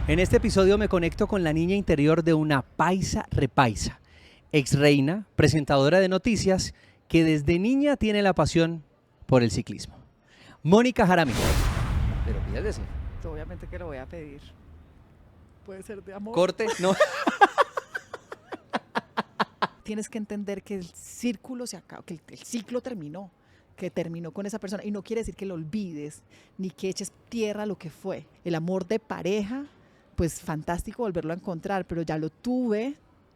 En este episodio me conecto con la niña interior de una paisa repaisa, ex reina, presentadora de noticias, que desde niña tiene la pasión por el ciclismo. Mónica Jaramillo. Pero pídese. Obviamente que lo voy a pedir. Puede ser de amor. Corte, no. Tienes que entender que el círculo se acabó, que el ciclo terminó, que terminó con esa persona. Y no quiere decir que lo olvides, ni que eches tierra a lo que fue. El amor de pareja, pues fantástico volverlo a encontrar, pero ya lo tuve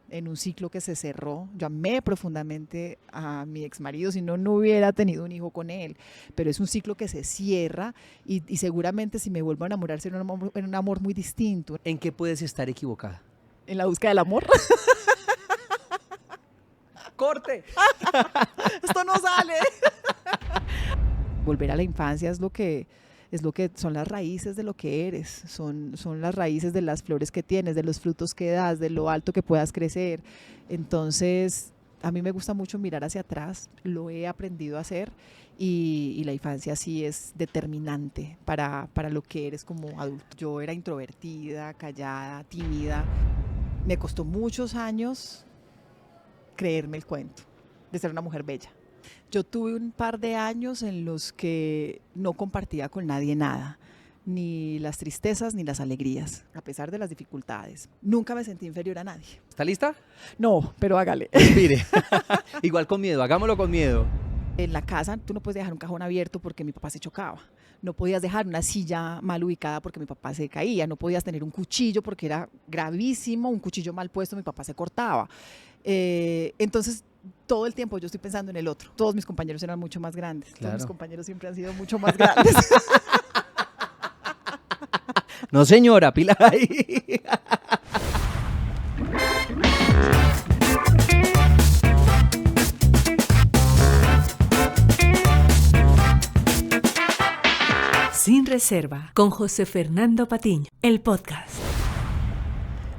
en un ciclo que se cerró. Yo amé profundamente a mi exmarido, si no, no hubiera tenido un hijo con él. Pero es un ciclo que se cierra y seguramente si me vuelvo a enamorar será un amor muy distinto. ¿En qué puedes estar equivocada? En la búsqueda del amor. ¡Corte! Esto no sale. Volver a la infancia es lo que son las raíces de lo que eres, son las raíces de las flores que tienes, de los frutos que das, de lo alto que puedas crecer. Entonces, a mí me gusta mucho mirar hacia atrás, lo he aprendido a hacer y la infancia sí es determinante para lo que eres como adulto. Yo era introvertida, callada, tímida. Me costó muchos años creerme el cuento de ser una mujer bella. Yo tuve un par de años en los que no compartía con nadie nada, ni las tristezas ni las alegrías, a pesar de las dificultades. Nunca me sentí inferior a nadie. ¿Está lista? No, pero hágale. Respire. Igual con miedo, hagámoslo con miedo. En la casa tú no puedes dejar un cajón abierto porque mi papá se chocaba. No podías dejar una silla mal ubicada porque mi papá se caía. No podías tener un cuchillo porque era gravísimo. Un cuchillo mal puesto, mi papá se cortaba. Entonces, todo el tiempo yo estoy pensando en el otro. Todos mis compañeros eran mucho más grandes. Claro. Todos mis compañeros siempre han sido mucho más grandes. No, señora, pila ahí. Sin Reserva, con José Fernando Patiño, el podcast.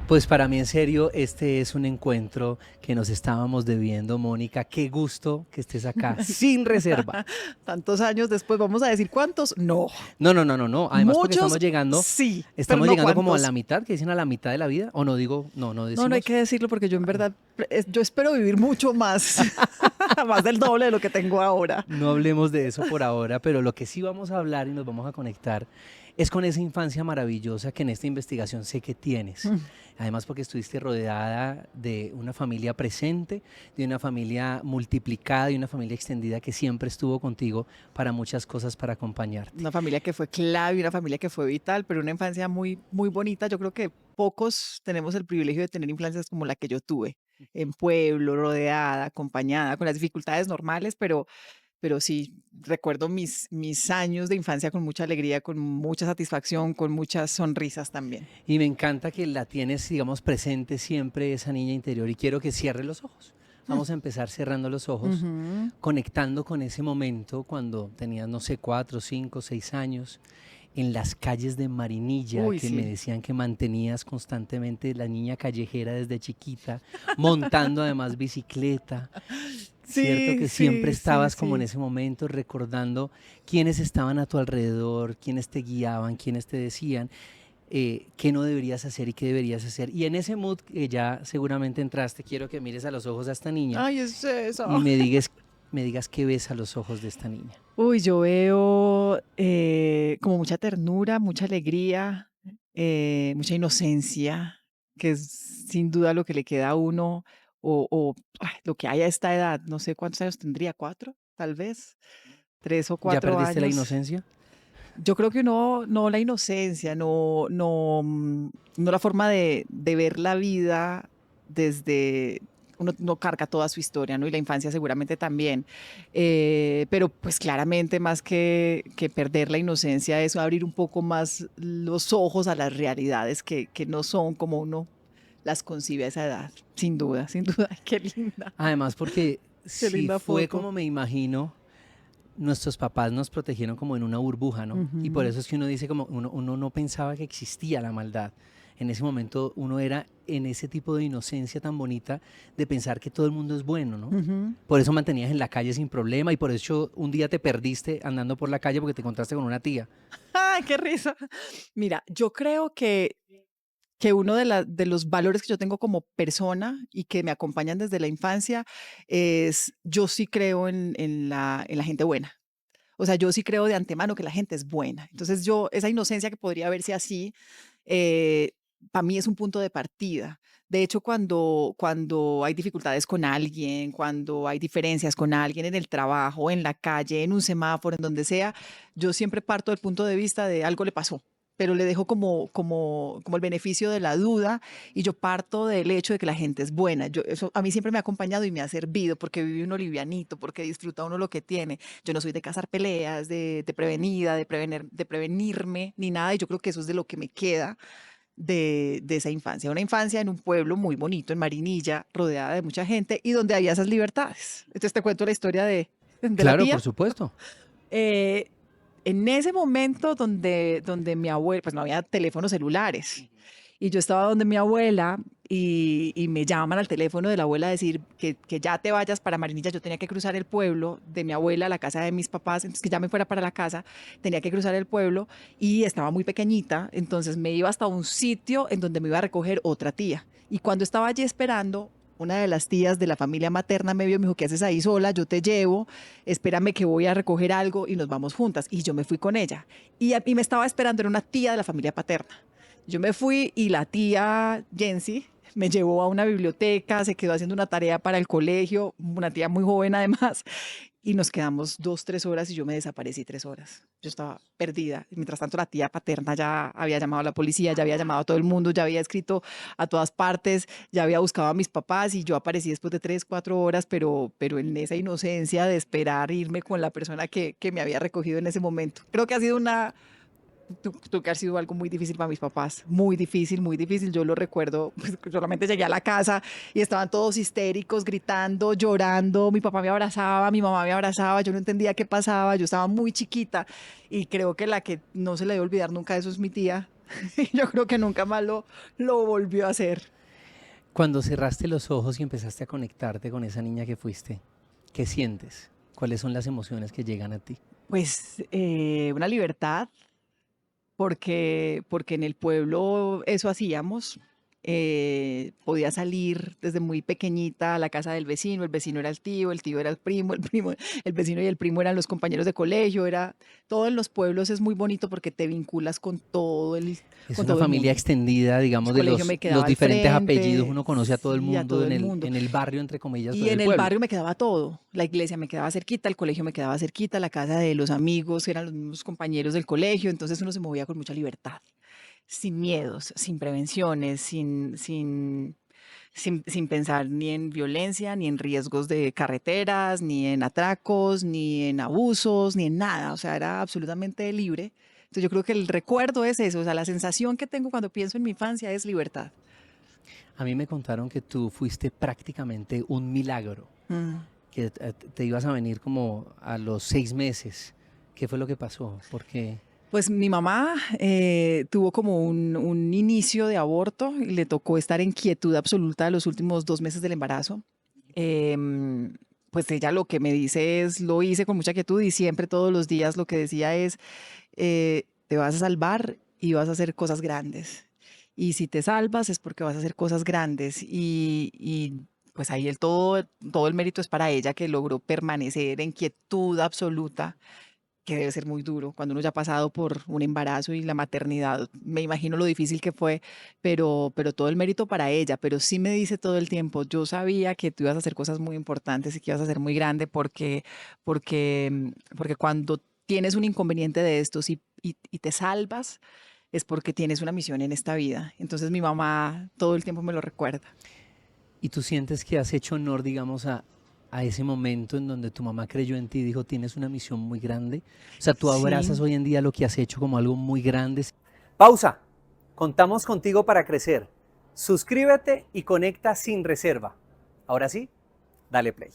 Pues para mí, en serio, este es un encuentro que nos estábamos debiendo, Mónica. Qué gusto que estés acá, sin reserva. Tantos años después, ¿vamos a decir cuántos? No. No. Además, porque Muchos, estamos llegando, sí, estamos pero no llegando como a cuántos. la mitad, que dicen a la mitad de la vida, o no digo, no decimos. No hay que decirlo porque yo en verdad, yo espero vivir mucho más, más del doble de lo que tengo ahora. No hablemos de eso por ahora, pero lo que sí vamos a hablar y nos vamos a conectar es con esa infancia maravillosa que en esta investigación sé que tienes. Además, porque estuviste rodeada de una familia presente, de una familia multiplicada y una familia extendida que siempre estuvo contigo para muchas cosas, para acompañarte. Una familia que fue clave, una familia que fue vital, pero una infancia muy, muy bonita. Yo creo que pocos tenemos el privilegio de tener infancias como la que yo tuve, en pueblo, rodeada, acompañada, con las dificultades normales, pero sí, recuerdo mis años de infancia con mucha alegría, con mucha satisfacción, con muchas sonrisas también. Y me encanta que la tienes, digamos, presente siempre esa niña interior y quiero que cierre los ojos. Vamos a empezar cerrando los ojos, conectando con ese momento cuando tenías, no sé, 4, 5, 6 años, en las calles de Marinilla, Uy, que sí. me decían que mantenías constantemente la niña callejera desde chiquita, montando además bicicleta. Cierto que siempre estabas como en ese momento recordando quiénes estaban a tu alrededor, quiénes te guiaban, quiénes te decían qué no deberías hacer y qué deberías hacer. Y en ese mood que ya seguramente entraste, quiero que mires a los ojos a esta niña Ay, es eso. y me digas qué ves a los ojos de esta niña. Uy, yo veo como mucha ternura, mucha alegría, mucha inocencia, que es sin duda lo que le queda a uno, lo que hay a esta edad. No sé cuántos años tendría, 4, tal vez, 3 o ¿Ya 4 perdiste la años. inocencia? Yo creo que no la inocencia, no la forma de ver la vida desde... Uno no carga toda su historia, ¿no? Y la infancia seguramente también. Pero pues claramente más que perder la inocencia, es abrir un poco más los ojos a las realidades que no son como uno las concibe a esa edad. Sin duda, sin duda. Qué linda. Además porque si linda fue foto. como me imagino, nuestros papás nos protegieron como en una burbuja, ¿no? Y por eso es que uno dice como uno no pensaba que existía la maldad. En ese momento uno era en ese tipo de inocencia tan bonita de pensar que todo el mundo es bueno, ¿no? Por eso mantenías en la calle sin problema y por eso un día te perdiste andando por la calle porque te encontraste con una tía. ¡Ay, qué risa! Mira, yo creo que que uno de los valores que yo tengo como persona y que me acompañan desde la infancia es, yo sí creo en la gente buena. O sea, yo sí creo de antemano que la gente es buena. Entonces yo, esa inocencia que podría verse así, eh, para mí es un punto de partida. De hecho, cuando hay dificultades con alguien, cuando hay diferencias con alguien en el trabajo, en la calle, en un semáforo, en donde sea, yo siempre parto del punto de vista de algo le pasó, pero le dejo como el beneficio de la duda y yo parto del hecho de que la gente es buena. Eso a mí siempre me ha acompañado y me ha servido porque vive uno livianito, porque disfruta uno lo que tiene. Yo no soy de cazar peleas, de prevenida, de prevenirme, ni nada, y yo creo que eso es de lo que me queda de esa infancia. Una infancia en un pueblo muy bonito, en Marinilla, rodeada de mucha gente y donde había esas libertades. Entonces te cuento la historia de la Claro, por tía. supuesto. Eh, en ese momento donde mi abuela, pues no había teléfonos celulares, y yo estaba donde mi abuela y me llaman al teléfono de la abuela a decir que ya te vayas para Marinilla. Yo tenía que cruzar el pueblo de mi abuela a la casa de mis papás, entonces que ya me fuera para la casa, tenía que cruzar el pueblo y estaba muy pequeñita, entonces me iba hasta un sitio en donde me iba a recoger otra tía. Y cuando estaba allí esperando, una de las tías de la familia materna me vio y me dijo, ¿qué haces ahí sola? Yo te llevo, espérame que voy a recoger algo y nos vamos juntas. Y yo me fui con ella. Y me estaba esperando, era una tía de la familia paterna. Yo me fui y la tía Jensi me llevó a una biblioteca, se quedó haciendo una tarea para el colegio, una tía muy joven además, y nos quedamos 2, 3 horas y yo me desaparecí 3 horas. Yo estaba perdida. Mientras tanto, la tía paterna ya había llamado a la policía, ya había llamado a todo el mundo, ya había escrito a todas partes, ya había buscado a mis papás y yo aparecí después de 3, 4 horas, pero en esa inocencia de esperar irme con la persona que me había recogido en ese momento. Creo que ha sido tuvo que haber sido algo muy difícil para mis papás, muy difícil, muy difícil. Yo lo recuerdo, pues solamente llegué a la casa y estaban todos histéricos, gritando, llorando. Mi papá me abrazaba, mi mamá me abrazaba, yo no entendía qué pasaba, yo estaba muy chiquita y creo que la que no se le debe olvidar nunca eso es mi tía. Yo creo que nunca más lo volvió a hacer. Cuando cerraste los ojos y empezaste a conectarte con esa niña que fuiste, ¿qué sientes? ¿Cuáles son las emociones que llegan a ti? Pues una libertad, porque en el pueblo eso hacíamos. Podía salir desde muy pequeñita a la casa del vecino, el vecino era el tío era el primo, el vecino y el primo eran los compañeros de colegio, todo en los pueblos es muy bonito porque te vinculas Es con una todo el familia mundo. extendida, El digamos, de colegio me los quedaba al diferentes apellidos, frente, uno conoce a todo el sí, a mundo todo el mundo. en el barrio, entre comillas, Y pero en el el pueblo. barrio me quedaba todo. La iglesia me quedaba cerquita, el colegio me quedaba cerquita, la casa de los amigos eran los mismos compañeros del colegio, entonces uno se movía con mucha libertad, sin miedos, sin prevenciones, sin pensar ni en violencia, ni en riesgos de carreteras, ni en atracos, ni en abusos, ni en nada. O sea, era absolutamente libre. Entonces yo creo que el recuerdo es eso, o sea, la sensación que tengo cuando pienso en mi infancia es libertad. A mí me contaron que tú fuiste prácticamente un milagro, Mm. que te ibas a venir como a los 6 meses. ¿Qué fue lo que pasó? Porque Pues mi mamá tuvo como un inicio de aborto y le tocó estar en quietud absoluta los últimos 2 meses del embarazo. Em, pues ella lo que me dice es, lo hice con mucha quietud y siempre todos los días lo que decía es, te vas a salvar y vas a hacer cosas grandes. Y si te salvas es porque vas a hacer cosas grandes. Pues ahí todo el mérito es para ella que logró permanecer en quietud absoluta, que debe ser muy duro cuando uno ya ha pasado por un embarazo y la maternidad. Me imagino lo difícil que fue, pero todo el mérito para ella. Pero sí me dice todo el tiempo, yo sabía que tú ibas a hacer cosas muy importantes y que ibas a ser muy grande porque cuando tienes un inconveniente de estos y te salvas, es porque tienes una misión en esta vida. Entonces mi mamá todo el tiempo me lo recuerda. ¿y tú sientes que has hecho honor, digamos, a ese momento en donde tu mamá creyó en ti y dijo, tienes una misión muy grande? O sea, tú abrazas Sí. hoy en día lo que has hecho como algo muy grande. Pausa. Contamos contigo para crecer. Suscríbete y conecta sin reserva. Ahora sí, dale play.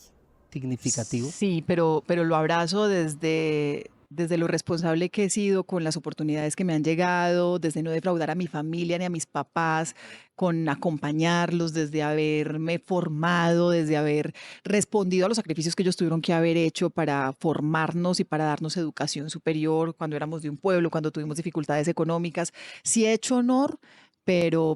Significativo. Sí, pero lo abrazo desde lo responsable que he sido con las oportunidades que me han llegado, desde no defraudar a mi familia ni a mis papás, con acompañarlos, desde haberme formado, desde haber respondido a los sacrificios que ellos tuvieron que haber hecho para formarnos y para darnos educación superior cuando éramos de un pueblo, cuando tuvimos dificultades económicas. Sí he hecho honor,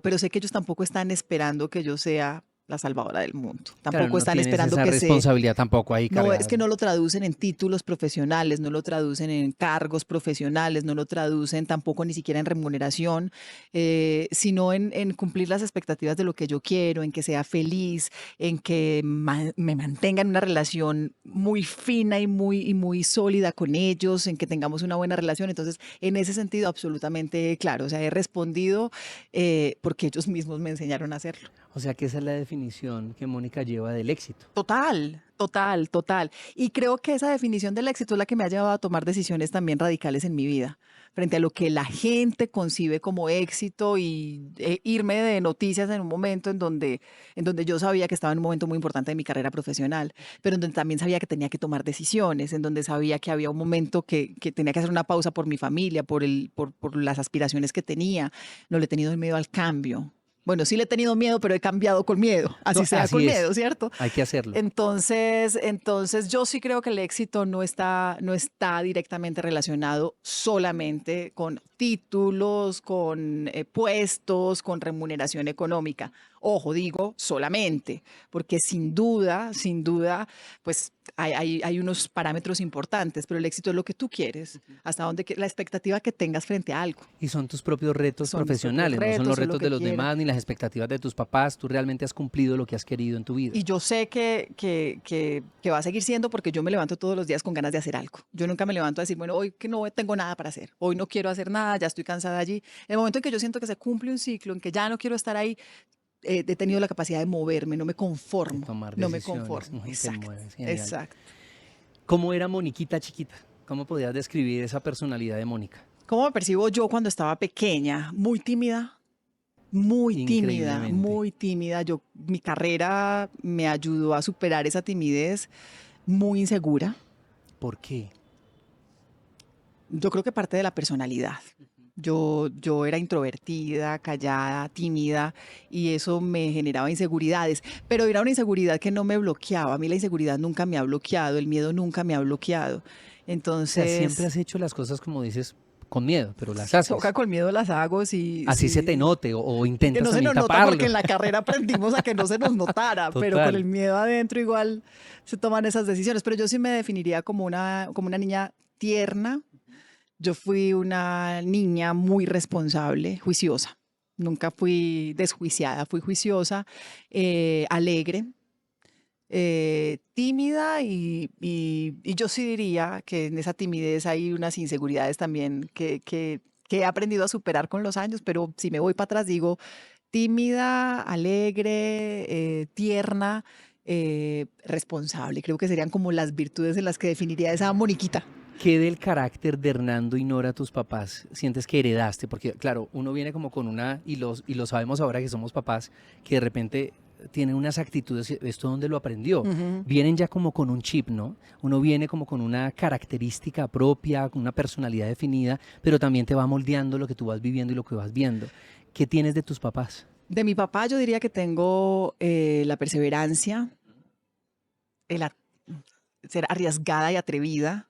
pero sé que ellos tampoco están esperando que yo sea la salvadora del mundo. Claro, Tampoco no están tienes esperando esa que responsabilidad tampoco ahí no, es cargada. que no lo traducen en títulos profesionales, no lo traducen en cargos profesionales, no lo traducen tampoco ni siquiera en remuneración, sino en cumplir las expectativas de lo que yo quiero, en que sea feliz, en que me mantenga en una relación muy fina y muy sólida con ellos, en que tengamos una buena relación. Entonces, en ese sentido, absolutamente claro. O sea, he respondido porque ellos mismos me enseñaron a hacerlo. O sea que esa es la definición que Mónica lleva del éxito. Total, total, total. Y creo que esa definición del éxito es la que me ha llevado a tomar decisiones también radicales en mi vida, frente a lo que la gente concibe como éxito y irme de noticias en un momento en donde yo sabía que estaba en un momento muy importante de mi carrera profesional, pero en donde también sabía que tenía que tomar decisiones, en donde sabía que había un momento que tenía que hacer una pausa por mi familia, por las aspiraciones que tenía. No le he tenido miedo al cambio. Bueno, sí le he tenido miedo, pero he cambiado con miedo, así No, sea con así es, miedo, ¿cierto? hay que hacerlo. Entonces yo sí creo que el éxito no está directamente relacionado solamente con títulos, con puestos, con remuneración económica. Ojo, digo solamente, porque sin duda, pues hay unos parámetros importantes, pero el éxito es lo que tú quieres, hasta donde la expectativa que tengas frente a algo. Y son tus propios retos Son mis propios profesionales, no son los retos, es lo retos de que los quiero. demás ni las expectativas de tus papás. Tú realmente has cumplido lo que has querido en tu vida. Y yo sé que va a seguir siendo porque yo me levanto todos los días con ganas de hacer algo. Yo nunca me levanto a decir, bueno, hoy que no tengo nada para hacer, hoy no quiero hacer nada, ya estoy cansada allí. En el momento en que yo siento que se cumple un ciclo, en que ya no quiero estar ahí, he tenido la capacidad de moverme, no me De conformo. tomar No me decisiones. conformo. Ujú, te Exacto. mueves, genial. Exacto. ¿Cómo era Moniquita chiquita? ¿Cómo podías describir esa personalidad de Mónica? ¿Cómo me percibo yo cuando estaba pequeña? Muy tímida. Muy tímida, Increíblemente. muy tímida. Mi carrera me ayudó a superar esa timidez, muy insegura. ¿Por qué? Yo creo que parte de la personalidad. Yo era introvertida, callada, tímida y eso me generaba inseguridades, pero era una inseguridad que no me bloqueaba. A mí la inseguridad nunca me ha bloqueado, el miedo nunca me ha bloqueado. O sea, siempre Entonces, has hecho las cosas como dices, con miedo, pero las haces. toca con miedo las hago, sí, Así se te sí. note o Que intentas no se también nos nota taparlo. porque en la carrera aprendimos a que no se nos notara, pero con Total. el miedo adentro igual se toman esas decisiones. Pero yo sí me definiría como una niña tierna. Yo fui una niña muy responsable, juiciosa. Nunca fui desjuiciada, fui juiciosa, alegre, tímida y yo sí diría que en esa timidez hay unas inseguridades también que he aprendido a superar con los años, pero si me voy para atrás digo tímida, alegre, tierna, responsable. Creo que serían como las virtudes en las que definiría esa Moniquita. ¿Qué del carácter de Hernando y Nora, tus papás, sientes que heredaste? Porque, claro, uno viene como con una, y lo sabemos ahora que somos papás, que de repente tienen unas actitudes, ¿esto dónde lo aprendió? Ujú. Vienen ya como con un chip, ¿no? Uno viene como con una característica propia, con una personalidad definida, pero también te va moldeando lo que tú vas viviendo y lo que vas viendo. ¿Qué tienes de tus papás? De mi papá yo diría que tengo la perseverancia, el ser arriesgada y atrevida,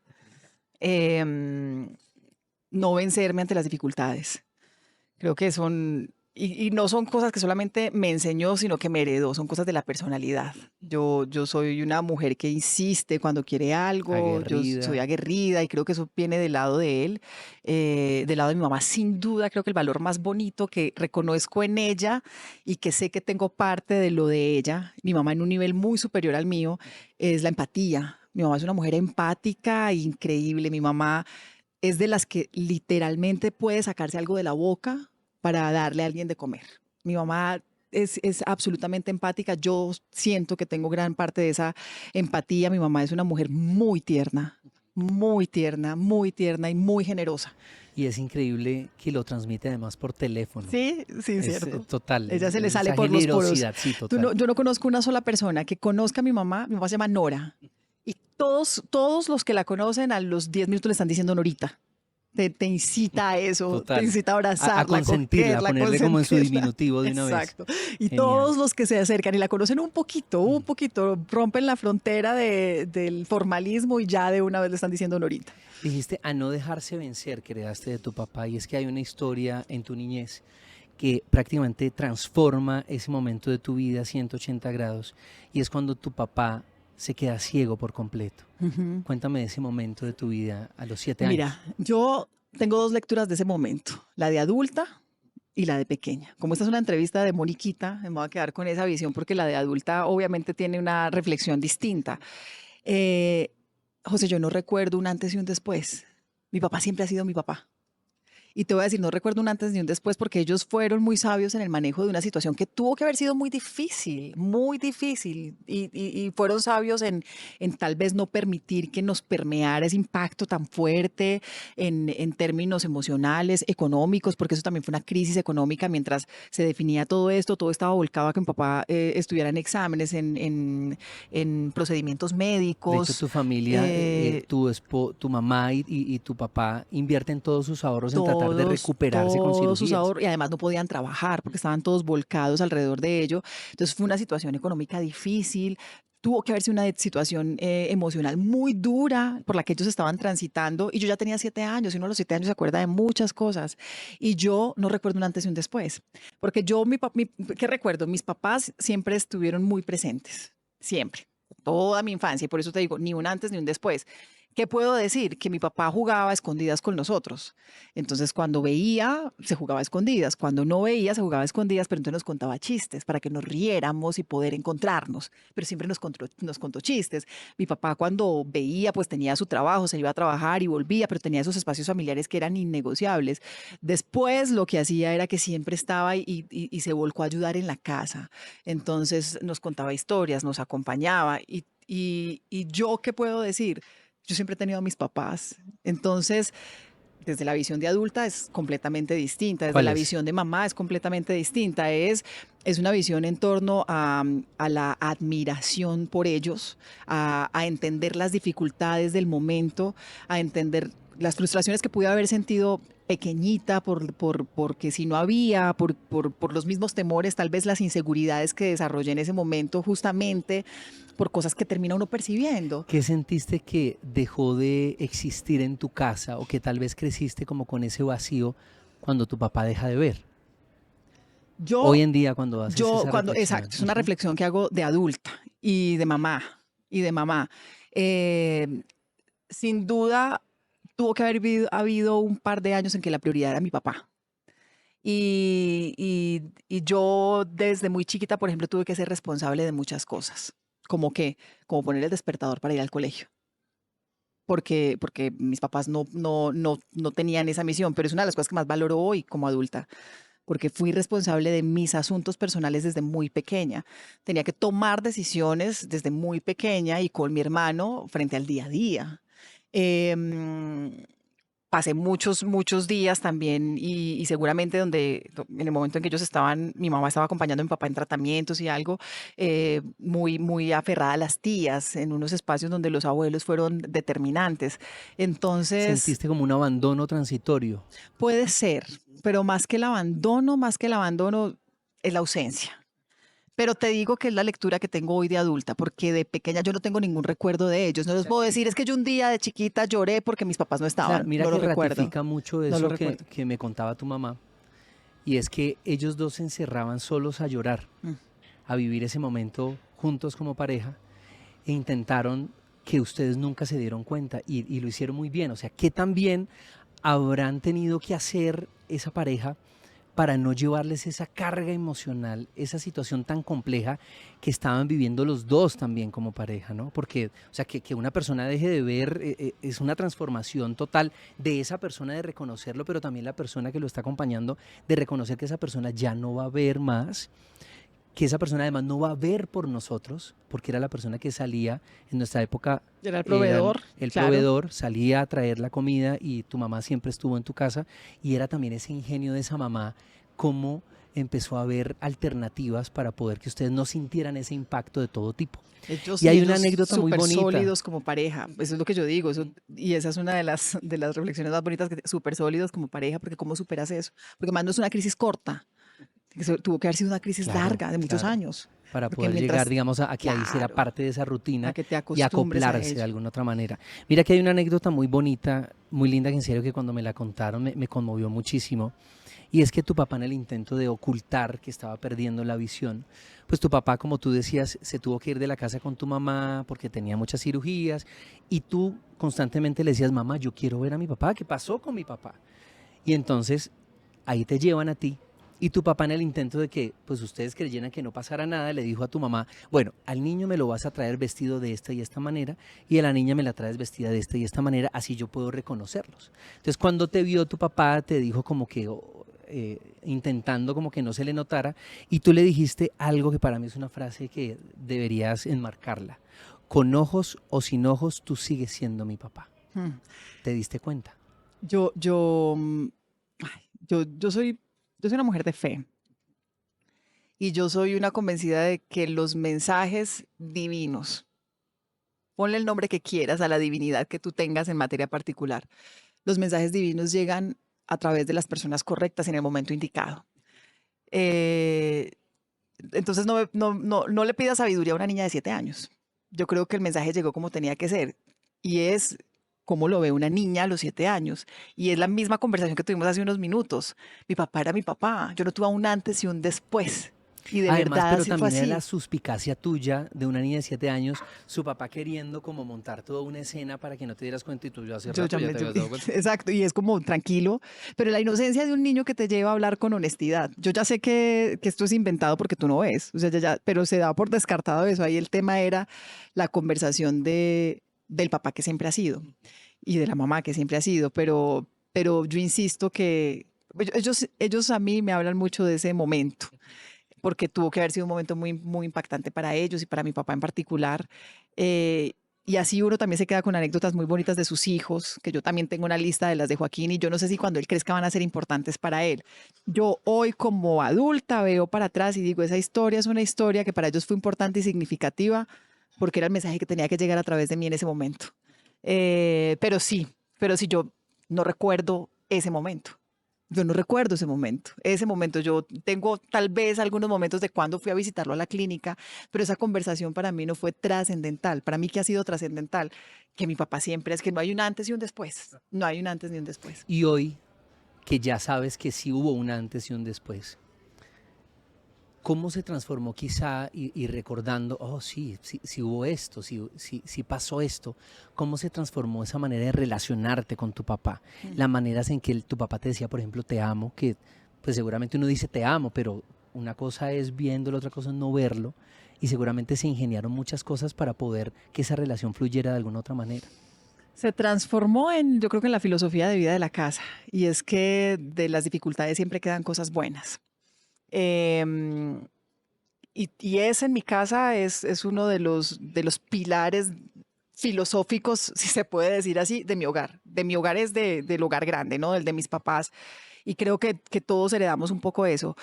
no vencerme ante las dificultades. Creo que y no son cosas que solamente me enseñó, sino que me heredó, son cosas de la personalidad. Yo soy una mujer que insiste cuando quiere algo, yo soy Aguerrida. aguerrida y creo que eso viene del lado de él, del lado de mi mamá. Sin duda, creo que el valor más bonito que reconozco en ella y que sé que tengo parte de lo de ella, mi mamá en un nivel muy superior al mío, es la empatía. Mi mamá es una mujer empática e increíble. Mi mamá es de las que literalmente puede sacarse algo de la boca para darle a alguien de comer. Mi mamá es absolutamente empática. Yo siento que tengo gran parte de esa empatía. Mi mamá es una mujer muy tierna, muy tierna, muy tierna y muy generosa. Y es increíble que lo transmite además por teléfono. Sí, sí, Es cierto. total. Ella se le Esa sale por los poros. generosidad, sí, total. Yo no conozco una sola persona que conozca a mi mamá se llama Nora. Y todos los que la conocen a los 10 minutos le están diciendo Norita. Te incita a eso, Total. te incita a abrazarla, A consentirla, cogerla, ponerle como en su consentirla. diminutivo de una vez. Exacto. Y Genial. todos los que se acercan y la conocen un poquito, rompen la frontera del formalismo y ya de una vez le están diciendo Norita. Dijiste a no dejarse vencer, que heredaste de tu papá, y es que hay una historia en tu niñez que prácticamente transforma ese momento de tu vida 180 grados, y es cuando tu papá se queda ciego por completo. Cuéntame de ese momento de tu vida a los 7 años. Mira, yo tengo dos lecturas de ese momento, la de adulta y la de pequeña. Como esta es una entrevista de Moniquita, me voy a quedar con esa visión porque la de adulta obviamente tiene una reflexión distinta. José, yo no recuerdo un antes y un después. Mi papá siempre ha sido mi papá. Y te voy a decir, no recuerdo un antes ni un después porque ellos fueron muy sabios en el manejo de una situación que tuvo que haber sido muy difícil, y fueron sabios en tal vez no permitir que nos permeara ese impacto tan fuerte en términos emocionales, económicos, porque eso también fue una crisis económica mientras se definía todo esto, todo estaba volcado a que mi papá estuviera en exámenes, en procedimientos médicos. De hecho, tu familia, tu mamá y tu papá invierten todos sus ahorros en tratar de recuperarse con todos sus cirugías. ahorros, y además no podían trabajar porque estaban todos volcados alrededor de ello. Entonces fue una situación económica difícil. Tuvo que haber sido una situación emocional muy dura por la que ellos estaban transitando. Y yo ya tenía 7 años, y uno a los 7 años se acuerda de muchas cosas. Y yo no recuerdo un antes y un después. Porque yo, ¿qué recuerdo? Mis papás siempre estuvieron muy presentes. Siempre. Toda mi infancia. Y por eso te digo, ni un antes ni un después. ¿Qué puedo decir? Que mi papá jugaba a escondidas con nosotros. Entonces, cuando veía, se jugaba a escondidas. Cuando no veía, se jugaba a escondidas, pero entonces nos contaba chistes para que nos riéramos y poder encontrarnos. Pero siempre nos contó chistes. Mi papá, cuando veía, pues tenía su trabajo, se iba a trabajar y volvía, pero tenía esos espacios familiares que eran innegociables. Después, lo que hacía era que siempre estaba y se volcó a ayudar en la casa. Entonces, nos contaba historias, nos acompañaba. Y yo, ¿qué puedo decir? Yo siempre he tenido a mis papás. Entonces, desde la visión de adulta es completamente distinta. Desde la visión de mamá es completamente distinta. Es una visión en torno a la admiración por ellos, a entender las dificultades del momento, a entender las frustraciones que pude haber sentido pequeñita porque si no había, por los mismos temores, tal vez las inseguridades que desarrollé en ese momento, justamente por cosas que termina uno percibiendo. ¿Qué sentiste que dejó de existir en tu casa, o que tal vez creciste como con ese vacío cuando tu papá deja de ver? Hoy en día cuando haces esa reflexión. Exacto, es una reflexión que hago de adulta y de mamá. Sin duda tuvo que haber habido un par de años en que la prioridad era mi papá. Y yo desde muy chiquita, por ejemplo, tuve que ser responsable de muchas cosas. Como poner el despertador para ir al colegio. Porque mis papás no tenían esa misión, pero es una de las cosas que más valoro hoy como adulta, porque fui responsable de mis asuntos personales desde muy pequeña. Tenía que tomar decisiones desde muy pequeña y con mi hermano frente al día a día. Pasé muchos días también y seguramente en el momento en que ellos mi mamá estaba acompañando a mi papá en tratamientos y algo, muy, muy aferrada a las tías, en unos espacios donde los abuelos fueron determinantes. Entonces, ¿sentiste como un abandono transitorio? Puede ser, pero más que el abandono es la ausencia. Pero te digo que es la lectura que tengo hoy de adulta, porque de pequeña yo no tengo ningún recuerdo de ellos. No les puedo decir, es que yo un día de chiquita lloré porque mis papás no estaban. O sea, mira, no que lo recuerdo. ratifica mucho eso que me contaba tu mamá, y es que ellos dos se encerraban solos a llorar, a vivir ese momento juntos como pareja, e intentaron que ustedes nunca se dieron cuenta, y lo hicieron muy bien. O sea, ¿qué tan bien habrán tenido que hacer esa pareja para no llevarles esa carga emocional, esa situación tan compleja que estaban viviendo los dos también como pareja, ¿no? Porque, o sea, que una persona deje de ver es una transformación total de esa persona, de reconocerlo, pero también la persona que lo está acompañando, de reconocer que esa persona ya no va a ver más, que esa persona además no va a ver por nosotros, porque era la persona que salía en nuestra época. Era el proveedor. El proveedor salía a traer la comida, y tu mamá siempre estuvo en tu casa, y era también ese ingenio de esa mamá, cómo empezó a haber alternativas para poder que ustedes no sintieran ese impacto de todo tipo. Y hay una anécdota muy bonita. Súper sólidos como pareja, eso es lo que yo digo, y esa es una de las reflexiones más bonitas, súper sólidos como pareja, porque ¿cómo superas eso? Porque más no es una crisis corta. Tuvo que haber sido una crisis larga, de muchos años. Para poder llegar, digamos, a que ahí hiciera parte de esa rutina y acoplarse de alguna otra manera. Mira que hay una anécdota muy bonita, muy linda, que en serio que cuando me la contaron me conmovió muchísimo. Y es que tu papá, en el intento de ocultar que estaba perdiendo la visión, pues tu papá, como tú decías, se tuvo que ir de la casa con tu mamá porque tenía muchas cirugías y tú constantemente le decías, mamá, yo quiero ver a mi papá, ¿qué pasó con mi papá? Y entonces ahí te llevan a ti. Y tu papá, en el intento de que pues ustedes creyeran que no pasara nada, le dijo a tu mamá, bueno, al niño me lo vas a traer vestido de esta y esta manera y a la niña me la traes vestida de esta y esta manera, así yo puedo reconocerlos. Entonces cuando te vio tu papá te dijo como que intentando como que no se le notara y tú le dijiste algo que para mí es una frase que deberías enmarcarla. Con ojos o sin ojos tú sigues siendo mi papá. ¿Te diste cuenta? Yo, yo, mm, ay, yo soy una mujer de fe y yo soy una convencida de que los mensajes divinos, ponle el nombre que quieras a la divinidad que tú tengas en materia particular, los mensajes divinos llegan a través de las personas correctas en el momento indicado. Eh, entonces no le pidas sabiduría a una niña de 7 años. Yo creo que el mensaje llegó como tenía que ser y es cómo lo ve una niña a los 7 años. Y es la misma conversación que tuvimos hace unos minutos. Mi papá era mi papá. Yo no tuve un antes y un después. Y de Además, verdad pero así fue también era la así. suspicacia tuya de una niña de 7 años, su papá queriendo como montar toda una escena para que no te dieras cuenta y tú hace Yo rato ya ya me, te yo- habías dado cuenta. exacto, y es como tranquilo, pero la inocencia de un niño que te lleva a hablar con honestidad. Yo ya sé que esto es inventado porque tú no ves, o sea, pero se da por descartado eso. Ahí el tema era la conversación del papá que siempre ha sido y de la mamá que siempre ha sido, pero yo insisto que ellos a mí me hablan mucho de ese momento porque tuvo que haber sido un momento muy, muy impactante para ellos y para mi papá en particular. Eh, y así uno también se queda con anécdotas muy bonitas de sus hijos, que yo también tengo una lista de las de Joaquín y yo no sé si cuando él crezca van a ser importantes para él. Yo hoy como adulta veo para atrás y digo, esa historia es una historia que para ellos fue importante y significativa porque era el mensaje que tenía que llegar a través de mí en ese momento. Pero sí, yo no recuerdo ese momento. Yo no recuerdo ese momento. Ese momento, yo tengo tal vez algunos momentos de cuando fui a visitarlo a la clínica, pero esa conversación para mí no fue trascendental. Para mí, ¿qué ha sido trascendental? Que mi papá siempre es que no hay un antes y un después. No hay un antes ni un después. Y hoy, que ya sabes que sí hubo un antes y un después, ¿cómo se transformó quizá y recordando, oh sí, sí, sí hubo esto, sí, sí, sí pasó esto? ¿Cómo se transformó esa manera de relacionarte con tu papá? Las maneras en que tu papá te decía, por ejemplo, te amo, que pues seguramente uno dice te amo, pero una cosa es viéndolo, otra cosa es no verlo, y seguramente se ingeniaron muchas cosas para poder que esa relación fluyera de alguna otra manera. Se transformó yo creo que en la filosofía de vida de la casa. Y es que de las dificultades siempre quedan cosas buenas. Em, y ese en mi casa es uno de los pilares filosóficos, si se puede decir así, de mi hogar. De mi hogar es del hogar grande, ¿no? Del de mis papás. Y creo que todos heredamos un poco eso,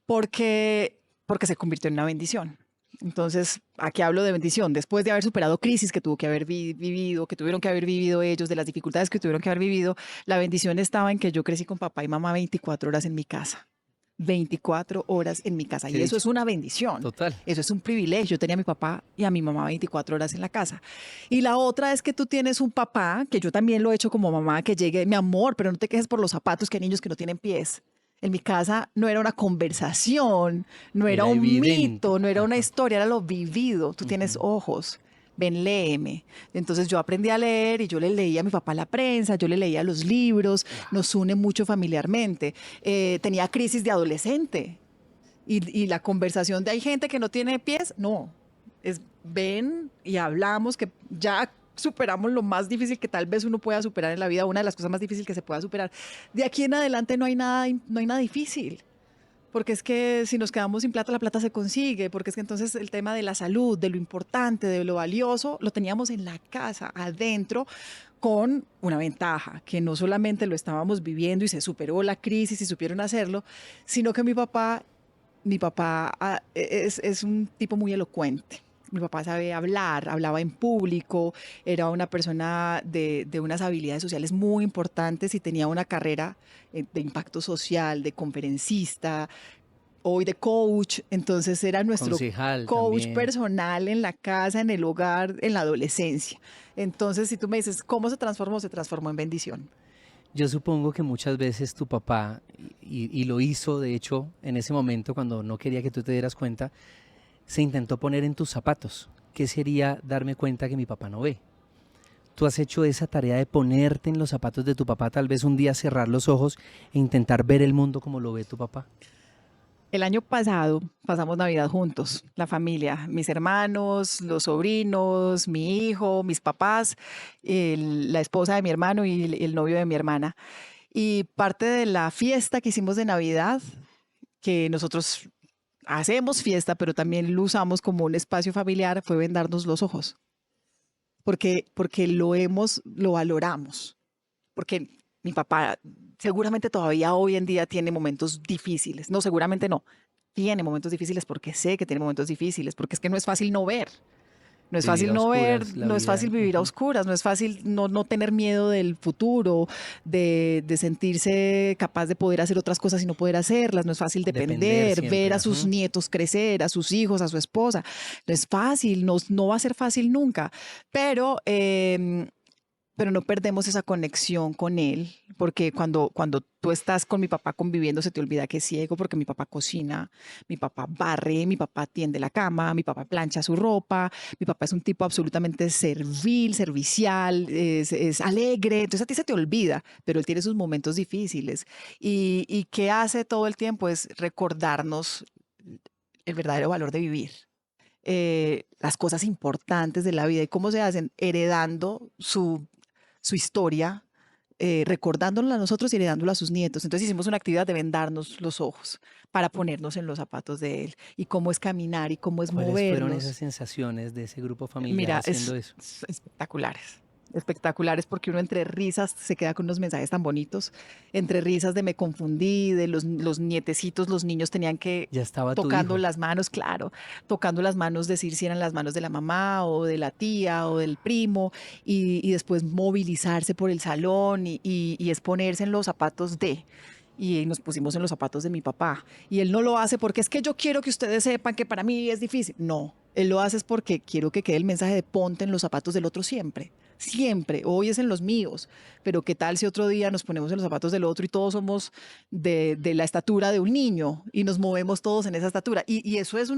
porque se convirtió en una bendición. Entonces, aquí hablo de bendición. Después de haber superado crisis que tuvo que haber vivido, que tuvieron que haber vivido ellos, de las dificultades que tuvieron que haber vivido, la bendición estaba en que yo crecí con papá y mamá 24 horas en mi casa. 24 horas en mi casa. Qué Y eso es dicha. una bendición. Total. Eso es un privilegio. Yo tenía a mi papá y a mi mamá 24 horas en la casa. Y la otra es que tú tienes un papá, que yo también lo he hecho como mamá, que llegue, mi amor, pero no te quejes por los zapatos, que hay niños que no tienen pies. En mi casa no era una conversación, no era Era un evidente. mito, no era una Ajá. historia, era lo vivido. Tú tienes Ujú. ojos. Ven, léeme. Entonces yo aprendí a leer y yo le leía a mi papá la prensa, yo le leía los libros, nos une mucho familiarmente. Tenía crisis de adolescente y la conversación de hay gente que no tiene pies, no. Es ven y hablamos que ya superamos lo más difícil que tal vez uno pueda superar en la vida, una de las cosas más difíciles que se pueda superar. De aquí en adelante no hay nada difícil. Porque es que si nos quedamos sin plata, la plata se consigue, porque es que entonces el tema de la salud, de lo importante, de lo valioso, lo teníamos en la casa, adentro, con una ventaja, que no solamente lo estábamos viviendo y se superó la crisis y supieron hacerlo, sino que mi papá es un tipo muy elocuente. Mi papá sabe hablar, hablaba en público, era una persona de unas habilidades sociales muy importantes y tenía una carrera de impacto social, de conferencista, hoy de coach. Entonces era nuestro Concejal coach también. personal en la casa, en el hogar, en la adolescencia. Entonces, si tú me dices, ¿cómo se transformó? Se transformó en bendición. Yo supongo que muchas veces tu papá, y lo hizo de hecho en ese momento cuando no quería que tú te dieras cuenta, se intentó poner en tus zapatos. ¿Qué sería darme cuenta que mi papá no ve? ¿Tú has hecho esa tarea de ponerte en los zapatos de tu papá, tal vez un día cerrar los ojos e intentar ver el mundo como lo ve tu papá? El año pasado pasamos Navidad juntos, la familia, mis hermanos, los sobrinos, mi hijo, mis papás, la esposa de mi hermano y el novio de mi hermana. Y parte de la fiesta que hicimos de Navidad, que nosotros hacemos fiesta, pero también lo usamos como un espacio familiar, fue vendarnos los ojos, porque lo valoramos, porque mi papá seguramente todavía hoy en día tiene momentos difíciles, no, seguramente no, tiene momentos difíciles porque sé que tiene momentos difíciles, porque es que no es fácil no ver. No es Vivir fácil a no ver, oscuras la no es vida. fácil vivir a Ujú. oscuras, no es fácil no tener miedo del futuro, de sentirse capaz de poder hacer otras cosas y no poder hacerlas, no es fácil Depender depender, ver siempre. a sus Ujú. nietos crecer, a sus hijos, a su esposa. No es fácil, no va a ser fácil nunca, pero pero no perdemos esa conexión con él, porque cuando tú estás con mi papá conviviendo, se te olvida que es ciego, porque mi papá cocina, mi papá barre, mi papá tiende la cama, mi papá plancha su ropa, mi papá es un tipo absolutamente servil, servicial, es alegre, entonces a ti se te olvida, pero él tiene sus momentos difíciles. Y qué hace todo el tiempo es recordarnos el verdadero valor de vivir, las cosas importantes de la vida y cómo se hacen heredando su historia, recordándola a nosotros y heredándola a sus nietos. Entonces hicimos una actividad de vendarnos los ojos para ponernos en los zapatos de él y cómo es caminar y cómo es ¿Cuáles fueron esas movernos. sensaciones de ese grupo familiar Mira, haciendo eso? es espectaculares. Espectaculares porque uno entre risas se queda con unos mensajes tan bonitos, entre risas de me confundí, de los nietecitos, los niños tenían que Ya estaba tu tocando hijo. las manos, claro, tocando las manos, decir si eran las manos de la mamá o de la tía o del primo y después movilizarse por el salón y exponerse en los zapatos de. Y nos pusimos en los zapatos de mi papá. Y él no lo hace porque es que yo quiero que ustedes sepan que para mí es difícil. No, él lo hace es porque quiero que quede el mensaje de ponte en los zapatos del otro siempre. Siempre. Hoy es en los míos. Pero qué tal si otro día nos ponemos en los zapatos del otro y todos somos de la estatura de un niño y nos movemos todos en esa estatura. Y eso es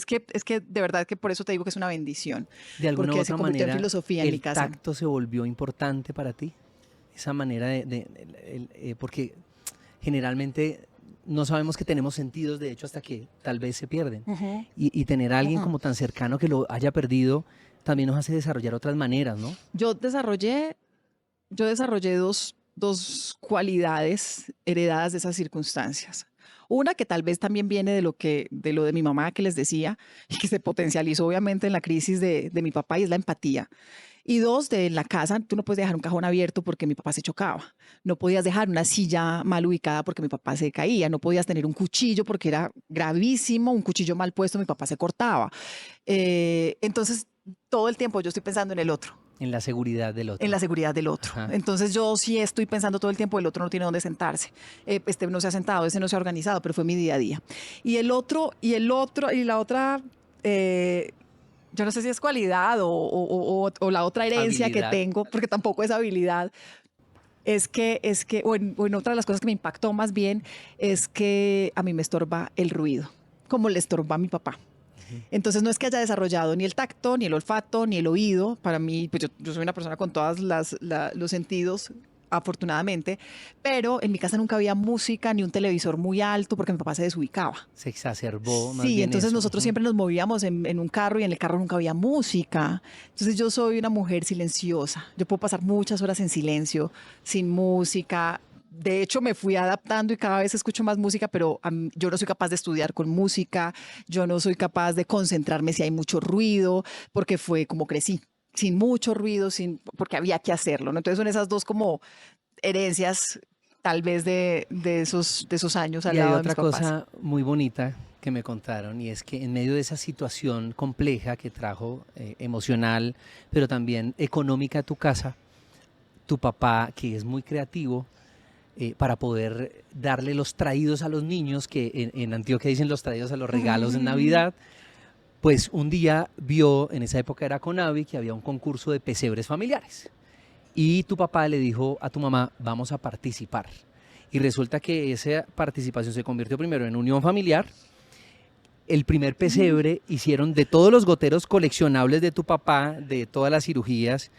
que de verdad que por eso te digo que es una bendición. De alguna u Porque se otra convirtió en manera, filosofía en mi el casa. tacto se volvió importante para ti. Esa manera porque generalmente no sabemos que tenemos sentidos, de hecho, hasta que tal vez se pierden. Ujú, Y tener a alguien ujú. como tan cercano que lo haya perdido también nos hace desarrollar otras maneras, ¿no? Yo desarrollé dos cualidades heredadas de esas circunstancias. Una que tal vez también viene de lo de mi mamá que les decía y que se potencializó obviamente en la crisis de mi papá y es la empatía. Y dos, de la casa, tú no puedes dejar un cajón abierto porque mi papá se chocaba. No podías dejar una silla mal ubicada porque mi papá se caía. No podías tener un cuchillo porque era gravísimo. Un cuchillo mal puesto, mi papá se cortaba. Entonces, todo el tiempo yo estoy pensando en el otro, En la seguridad del en la otro. seguridad del otro. Ajá. Entonces yo sí estoy pensando todo el tiempo, el otro no tiene dónde sentarse, este no se ha sentado, ese no se ha organizado, pero fue mi día a día. Y la otra, yo no sé si es cualidad o la otra herencia que Habilidad. tengo, porque tampoco es habilidad, o en otra de las cosas que me impactó más bien, es que a mí me estorba el ruido, como le estorba a mi papá. Entonces no es que haya desarrollado ni el tacto, ni el olfato, ni el oído. Para mí, pues yo soy una persona con todos los sentidos, afortunadamente, pero en mi casa nunca había música ni un televisor muy alto porque mi papá se desubicaba. Se exacerbó más Sí, bien entonces eso. nosotros Ujú. siempre nos movíamos en un carro y en el carro nunca había música. Entonces yo soy una mujer silenciosa. Yo puedo pasar muchas horas en silencio, sin música. De hecho, me fui adaptando y cada vez escucho más música, pero yo no soy capaz de estudiar con música, yo no soy capaz de concentrarme si hay mucho ruido, porque fue como crecí, sin mucho ruido, porque había que hacerlo, ¿no? Entonces son esas dos como herencias tal vez de esos años al Y hay lado de mis otra papás. cosa muy bonita que me contaron y es que en medio de esa situación compleja que trajo emocional, pero también económica a tu casa, tu papá, que es muy creativo, para poder darle los traídos a los niños, que en Antioquia dicen los traídos a los regalos en Navidad, pues un día vio, en esa época era Conavi, que había un concurso de pesebres familiares. y tu papá le dijo a tu mamá, vamos a participar. Y resulta que esa participación se convirtió primero en unión familiar. El primer pesebre hicieron de todos los goteros coleccionables de tu papá, de todas las cirugías.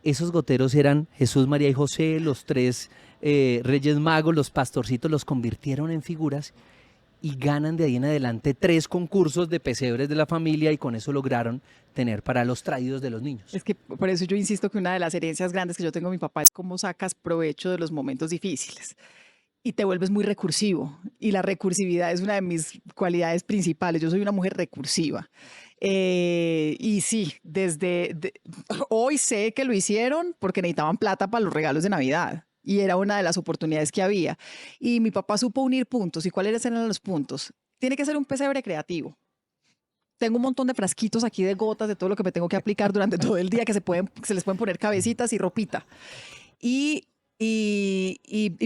Esos goteros eran Jesús, María y José, los tres Reyes Magos, los pastorcitos, los convirtieron en figuras y ganan de ahí en adelante 3 concursos de pesebres de la familia y con eso lograron tener para los traídos de los niños. Es que por eso yo insisto que una de las herencias grandes que yo tengo de mi papá es cómo sacas provecho de los momentos difíciles y te vuelves muy recursivo. Y la recursividad es una de mis cualidades principales. Yo soy una mujer recursiva. Y sí, hoy sé que lo hicieron porque necesitaban plata para los regalos de Navidad. Y era una de las oportunidades que había. Y mi papá supo unir puntos. ¿Y cuáles eran los puntos? Tiene que ser un pesebre creativo. Tengo un montón de frasquitos aquí de gotas de todo lo que me tengo que aplicar durante todo el día, que se les pueden poner cabecitas y ropita. Y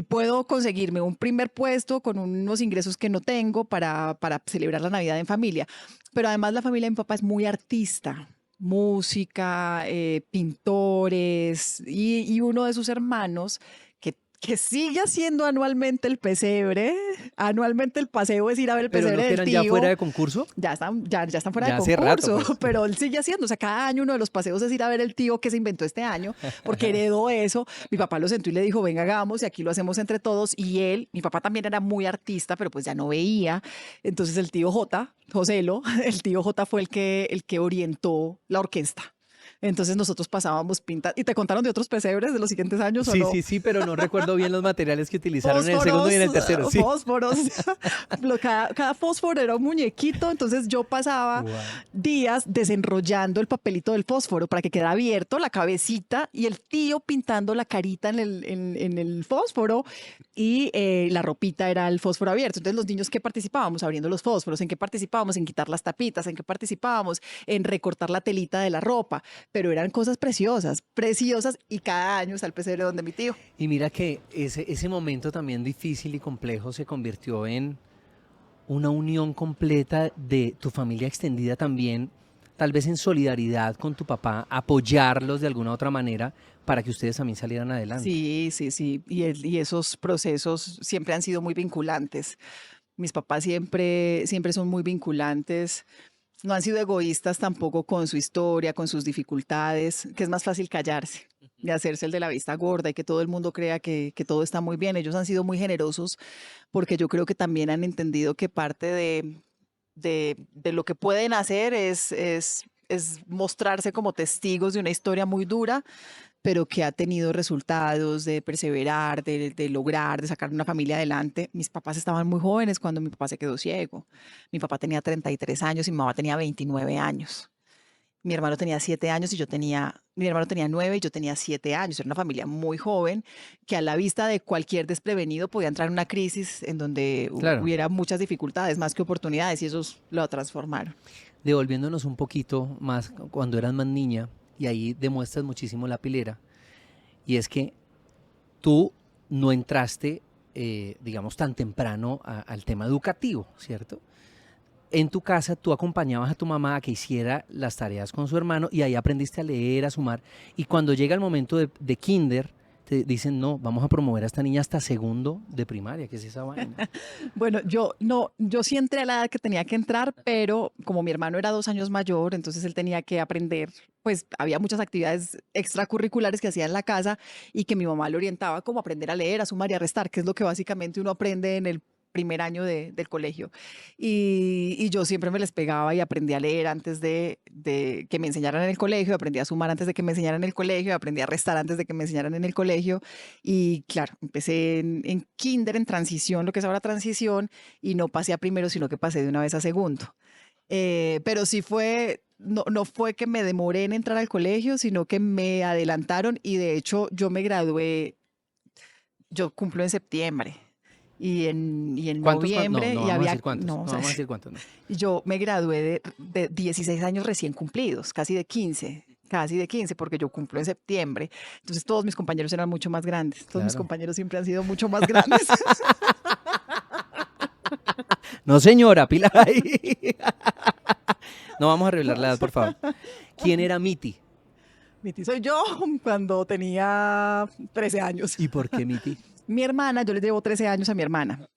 puedo conseguirme un primer puesto con unos ingresos que no tengo para celebrar la Navidad en familia. Pero además la familia de mi papá es muy artista. Música, pintores y uno de sus hermanos que sigue haciendo anualmente el pesebre, anualmente el paseo es ir a ver el ¿Pero pesebre no del eran tío. ya fuera de concurso? Ya están fuera Ya de hace concurso, rato, pues. pero él sigue haciendo. O sea, cada año uno de los paseos es ir a ver el tío que se inventó este año, porque heredó eso. Mi papá lo sentó y le dijo, venga, hagamos, y aquí lo hacemos entre todos. Y mi papá también era muy artista, pero pues ya no veía. Entonces el tío Joselo, el tío J fue el que orientó la orquesta. Entonces nosotros pasábamos pintas. ¿Y te contaron de otros pesebres de los siguientes años o no? Sí, pero no recuerdo bien los materiales que utilizaron en el segundo y en el tercero. Sí. Fósforos. Cada fósforo era un muñequito, entonces yo pasaba días desenrollando el papelito del fósforo para que quedara abierto la cabecita y el tío pintando la carita en el fósforo y la ropita era el fósforo abierto. Entonces los niños, ¿qué participábamos? Abriendo los fósforos. ¿En qué participábamos? En quitar las tapitas. ¿En qué participábamos? En recortar la telita de la ropa. Pero eran cosas preciosas, y cada año está el pesebre donde mi tío. Y mira que ese momento también difícil y complejo se convirtió en una unión completa de tu familia extendida también, tal vez en solidaridad con tu papá, apoyarlos de alguna otra manera para que ustedes también salieran adelante. Sí. Y esos procesos siempre han sido muy vinculantes. Mis papás siempre son muy vinculantes. No han sido egoístas tampoco con su historia, con sus dificultades, que es más fácil callarse y hacerse el de la vista gorda y que todo el mundo crea que todo está muy bien. Ellos han sido muy generosos porque yo creo que también han entendido que parte de lo que pueden hacer es mostrarse como testigos de una historia muy dura, pero que ha tenido resultados de perseverar, de lograr, de sacar una familia adelante. Mis papás estaban muy jóvenes cuando mi papá se quedó ciego. Mi papá tenía 33 años y mi mamá tenía 29 años. Mi hermano tenía 7 años mi hermano tenía 9 y yo tenía 7 años. Era una familia muy joven que a la vista de cualquier desprevenido podía entrar en una crisis en donde hubiera muchas dificultades más que oportunidades y esos lo transformaron. Devolviéndonos un poquito más cuando eras más niña, y ahí demuestras muchísimo la pilera, y es que tú no entraste, digamos, tan temprano al tema educativo, ¿cierto? En tu casa tú acompañabas a tu mamá a que hiciera las tareas con su hermano y ahí aprendiste a leer, a sumar, y cuando llega el momento de kinder, te dicen, no, vamos a promover a esta niña hasta segundo de primaria. ¿Qué es esa vaina? Bueno, yo sí entré a la edad que tenía que entrar, pero como mi hermano era 2 años mayor, entonces él tenía que aprender, pues había muchas actividades extracurriculares que hacía en la casa y que mi mamá le orientaba como aprender a leer, a sumar y a restar, que es lo que básicamente uno aprende en el primer año del colegio. Y yo siempre me les pegaba y aprendí a leer antes de que me enseñaran en el colegio, aprendí a sumar antes de que me enseñaran en el colegio, aprendí a restar antes de que me enseñaran en el colegio. Y claro, empecé en kinder, en transición, lo que es ahora transición, y no pasé a primero, sino que pasé de una vez a segundo. Pero sí no fue que me demoré en entrar al colegio, sino que me adelantaron y de hecho yo me gradué, yo cumplo en septiembre. Y en noviembre no, y había cuántos, no vamos a decir cuántos. No. Yo me gradué de 16 años recién cumplidos, casi de 15, porque yo cumplo en septiembre. Entonces todos mis compañeros eran mucho más grandes. Todos mis compañeros siempre han sido mucho más grandes. No, señora, Pilar ahí. No vamos a revelar la edad, por favor. ¿Quién era Miti? Miti soy yo cuando tenía 13 años. ¿Y por qué Miti? Mi hermana, yo le llevo 13 años a mi hermana.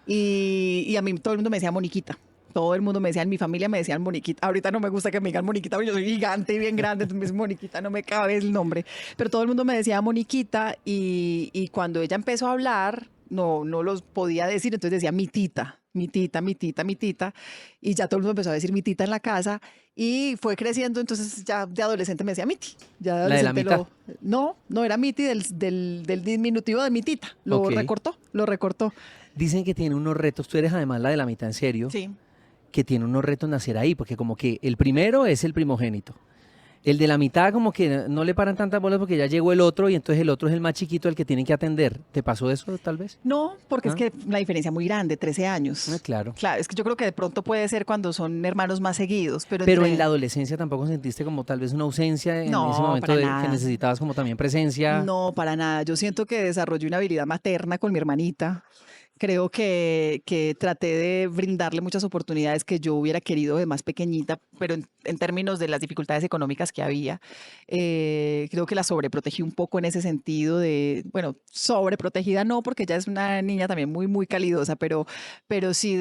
Y a mí todo el mundo me decía Moniquita. Todo el mundo me decía, en mi familia me decían Moniquita. Ahorita no me gusta que me digan Moniquita, porque yo soy gigante y bien grande, entonces Moniquita no me cabe el nombre. Pero todo el mundo me decía Moniquita y cuando ella empezó a hablar, no los podía decir, entonces decía mi tita, mi tita, mi tita, mi tita. Y ya todo el mundo empezó a decir mi tita en la casa y fue creciendo, entonces ya de adolescente me decía Miti. Ya de ¿La de la adolescente mitad? no era Miti del diminutivo de mi tita. Ok. Lo recortó. Dicen que tiene unos retos, tú eres además la de la mitad en serio, Sí. que tiene unos retos nacer ahí, porque como que el primero es el primogénito. El de la mitad como que no le paran tantas bolas porque ya llegó el otro y entonces el otro es el más chiquito al que tienen que atender. ¿Te pasó eso tal vez? No, porque ¿Ah? es que la diferencia es muy grande, 13 años. Claro. Claro, es que yo creo que de pronto puede ser cuando son hermanos más seguidos, pero, Pero entre... en la adolescencia tampoco sentiste como tal vez una ausencia en No, ese momento para de nada. que necesitabas como también presencia. No, para nada. Yo siento que desarrollé una habilidad materna con mi hermanita. Creo que traté de brindarle muchas oportunidades que yo hubiera querido de más pequeñita, pero en términos de las dificultades económicas que había, creo que la sobreprotegí un poco en ese sentido de, bueno, sobreprotegida no, porque ella es una niña también muy, muy calidosa, pero sí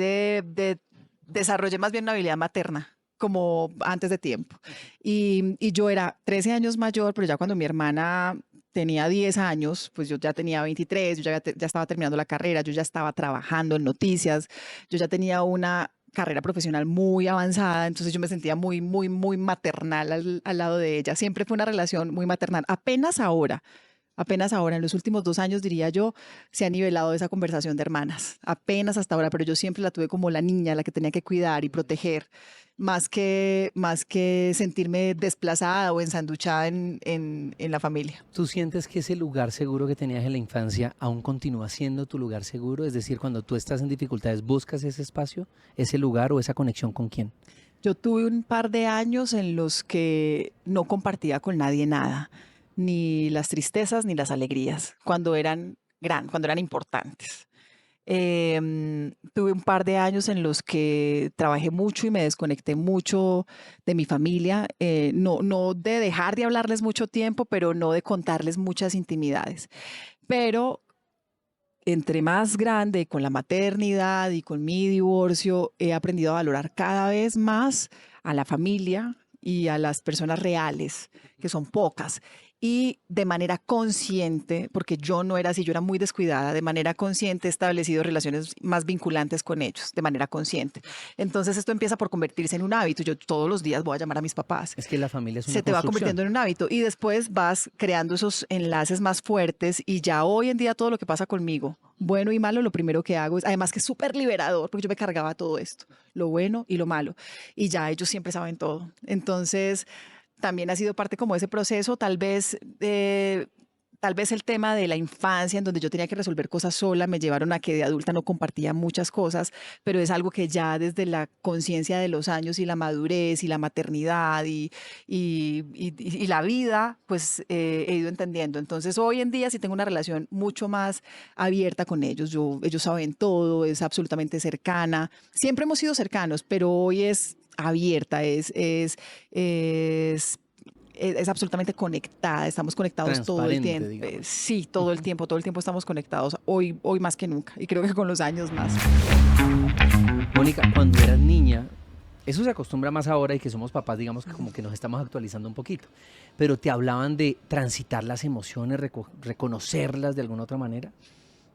desarrollé más bien una habilidad materna como antes de tiempo. Y yo era 13 años mayor, pero ya cuando mi hermana tenía 10 años, pues yo ya tenía 23, yo ya estaba terminando la carrera, yo ya estaba trabajando en noticias, yo ya tenía una carrera profesional muy avanzada, entonces yo me sentía muy, muy, muy maternal al lado de ella. Siempre fue una relación muy maternal. Apenas ahora, en los últimos 2 años, diría yo, se ha nivelado esa conversación de hermanas. Apenas hasta ahora, pero yo siempre la tuve como la niña, la que tenía que cuidar y proteger, más que sentirme desplazada o ensanduchada en la familia. ¿Tú sientes que ese lugar seguro que tenías en la infancia aún continúa siendo tu lugar seguro? Es decir, cuando tú estás en dificultades, ¿buscas ese espacio, ese lugar o esa conexión con quién? Yo tuve un par de años en los que no compartía con nadie nada, ni las tristezas ni las alegrías, cuando eran importantes. Tuve un par de años en los que trabajé mucho y me desconecté mucho de mi familia, no de dejar de hablarles mucho tiempo, pero no de contarles muchas intimidades. Pero entre más grande, con la maternidad y con mi divorcio, he aprendido a valorar cada vez más a la familia y a las personas reales, que son pocas. Y de manera consciente, porque yo no era así, yo era muy descuidada, de manera consciente he establecido relaciones más vinculantes con ellos, de manera consciente. Entonces esto empieza por convertirse en un hábito. Yo todos los días voy a llamar a mis papás. Es que la familia es una Se te va construcción. convirtiendo en un hábito y después vas creando esos enlaces más fuertes y ya hoy en día todo lo que pasa conmigo, bueno y malo, lo primero que hago es, además que es súper liberador, porque yo me cargaba todo esto, lo bueno y lo malo, y ya ellos siempre saben todo. Entonces, también ha sido parte como de ese proceso, tal vez el tema de la infancia, en donde yo tenía que resolver cosas sola, me llevaron a que de adulta no compartía muchas cosas, pero es algo que ya desde la conciencia de los años y la madurez y la maternidad y la vida, pues he ido entendiendo. Entonces hoy en día sí tengo una relación mucho más abierta con ellos. Ellos saben todo, es absolutamente cercana. Siempre hemos sido cercanos, pero hoy es abierta, es absolutamente conectada, estamos conectados todo el Transparente, tiempo. digamos. Sí, todo el tiempo estamos conectados, hoy más que nunca, y creo que con los años más. Mónica, cuando eras niña, eso se acostumbra más ahora y que somos papás, digamos que como que nos estamos actualizando un poquito, pero te hablaban de transitar las emociones, reconocerlas de alguna otra manera.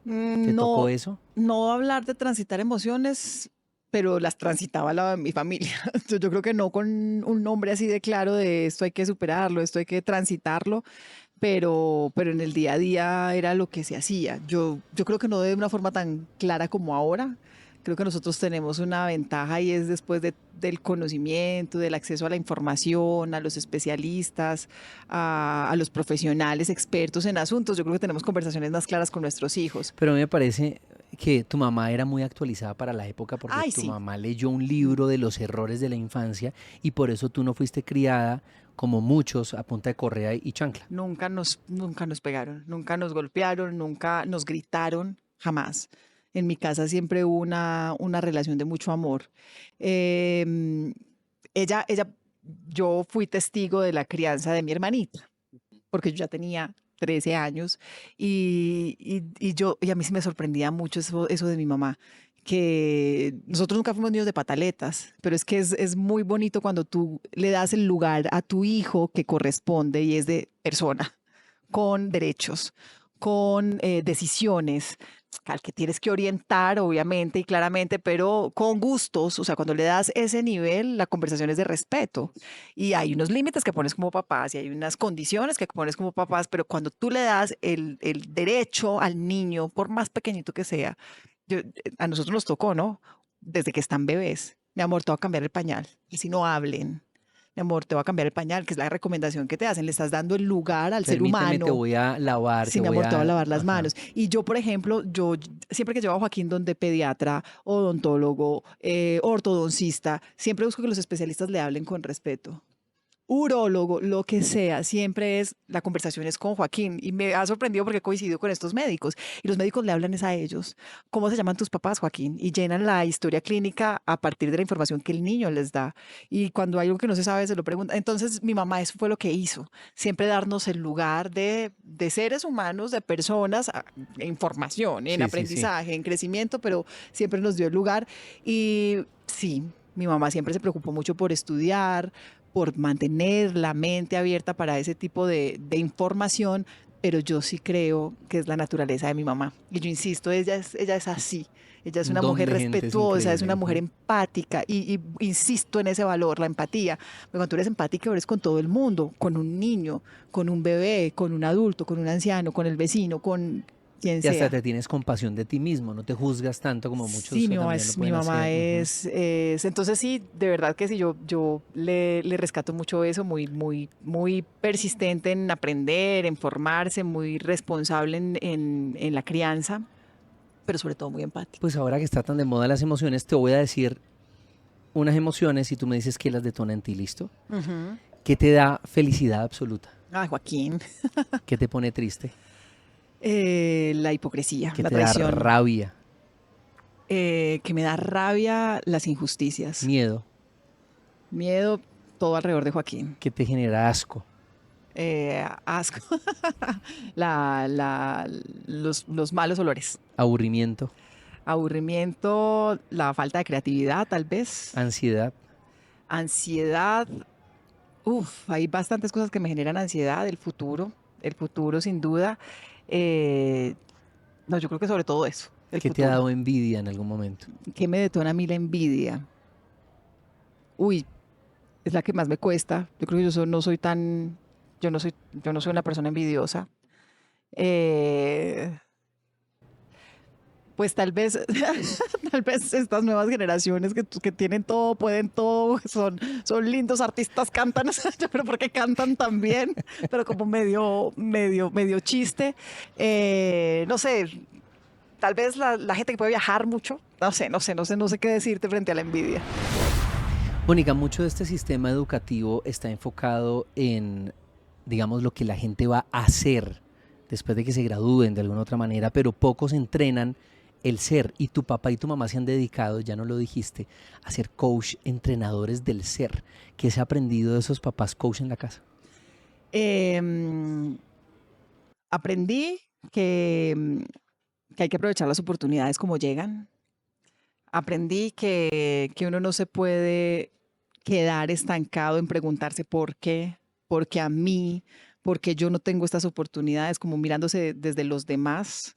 ¿Te tocó No, eso? no hablar de transitar emociones, pero las transitaba mi familia. Yo creo que no con un nombre así de claro de esto hay que superarlo, esto hay que transitarlo, pero en el día a día era lo que se hacía. Yo creo que no de una forma tan clara como ahora. Creo que nosotros tenemos una ventaja y es después del conocimiento, del acceso a la información, a los especialistas, a los profesionales expertos en asuntos. Yo creo que tenemos conversaciones más claras con nuestros hijos. Pero a mí me parece que tu mamá era muy actualizada para la época porque Ay, tu sí. mamá leyó un libro de los errores de la infancia y por eso tú no fuiste criada como muchos a punta de correa y chancla. Nunca nos pegaron, nunca nos golpearon, nunca nos gritaron, jamás. En mi casa siempre hubo una relación de mucho amor. Ella yo fui testigo de la crianza de mi hermanita, porque yo ya tenía 13 años y a mí sí me sorprendía mucho eso de mi mamá, que nosotros nunca fuimos niños de pataletas, pero es que es muy bonito cuando tú le das el lugar a tu hijo que corresponde y es de persona, con derechos, con decisiones, al que tienes que orientar, obviamente y claramente, pero con gustos. O sea, cuando le das ese nivel, la conversación es de respeto. Y hay unos límites que pones como papás y hay unas condiciones que pones como papás, pero cuando tú le das el derecho al niño, por más pequeñito que sea, a nosotros nos tocó, ¿no? Desde que están bebés. Mi amor, te voy a cambiar el pañal. Y si no hablen. Mi amor, te voy a cambiar el pañal, que es la recomendación que te hacen. Le estás dando el lugar al ser Permíteme, te humano. voy a lavar, Sí, te mi voy amor, te voy a a... lavar las Ajá. manos. Y yo, por ejemplo, siempre que llevo a Joaquín donde pediatra, odontólogo, ortodoncista, siempre busco que los especialistas le hablen con respeto. Urólogo, lo que sea, siempre la conversación es con Joaquín. Y me ha sorprendido porque he coincidido con estos médicos. Y los médicos le hablan es a ellos. ¿Cómo se llaman tus papás, Joaquín? Y llenan la historia clínica a partir de la información que el niño les da. Y cuando hay algo que no se sabe, se lo pregunta. Entonces, mi mamá eso fue lo que hizo. Siempre darnos el lugar de seres humanos, de personas, en información, en Sí, sí, sí. aprendizaje, en crecimiento, pero siempre nos dio el lugar. Y sí, mi mamá siempre se preocupó mucho por estudiar, por mantener la mente abierta para ese tipo de información, pero yo sí creo que es la naturaleza de mi mamá. Y yo insisto, ella es así. Ella es Un una don mujer de gente, es respetuosa, es increíble. una mujer Ujú. empática y insisto en ese valor, la empatía. Porque cuando tú eres empática, eres con todo el mundo, con un niño, con un bebé, con un adulto, con un anciano, con el vecino, con quien Y hasta sea. te tienes compasión de ti mismo, no te juzgas tanto como muchos Sí, también lo mi pueden mamá hacer. Ujú. entonces sí, de verdad que sí, yo le rescato mucho eso, muy, muy, muy persistente en aprender, en formarse, muy responsable en la crianza, pero sobre todo muy empática. Pues ahora que está tan de moda las emociones, te voy a decir unas emociones y tú me dices qué las detona en ti, ¿listo? Ujú. ¿Qué te da felicidad absoluta? Ay, Joaquín, ¿Qué te pone triste? la hipocresía, ¿Qué la te da traición, rabia? que me da rabia las injusticias, Miedo. miedo, todo alrededor de Joaquín. ¿Qué te genera asco? Asco, la, la, los malos olores. Aburrimiento. Aburrimiento, la falta de creatividad, tal vez. Ansiedad. Ansiedad. Uf, hay bastantes cosas que me generan ansiedad. El futuro sin duda. Eh, no, yo creo que sobre todo eso, el ¿Qué te ha futuro. dado envidia en algún momento? ¿Qué me detona a mí la envidia? Uy, es la que más me cuesta. Yo creo que no soy tan, yo no soy una persona envidiosa. Eh, Pues tal vez, tal vez estas nuevas generaciones que tienen todo, pueden todo, son lindos artistas, cantan, o sea, yo creo porque cantan tan bien, pero como medio chiste. No sé, tal vez la gente que puede viajar mucho, no sé qué decirte frente a la envidia. Mónica, mucho de este sistema educativo está enfocado en, digamos, lo que la gente va a hacer después de que se gradúen de alguna otra manera, pero pocos entrenan el ser. Y tu papá y tu mamá se han dedicado, ya no lo dijiste, a ser coach, entrenadores del ser. ¿Qué se ha aprendido de esos papás coach en la casa? Em, Aprendí que hay que aprovechar las oportunidades como llegan. Aprendí que uno no se puede quedar estancado en preguntarse por qué a mí, por qué yo no tengo estas oportunidades, como mirándose desde los demás,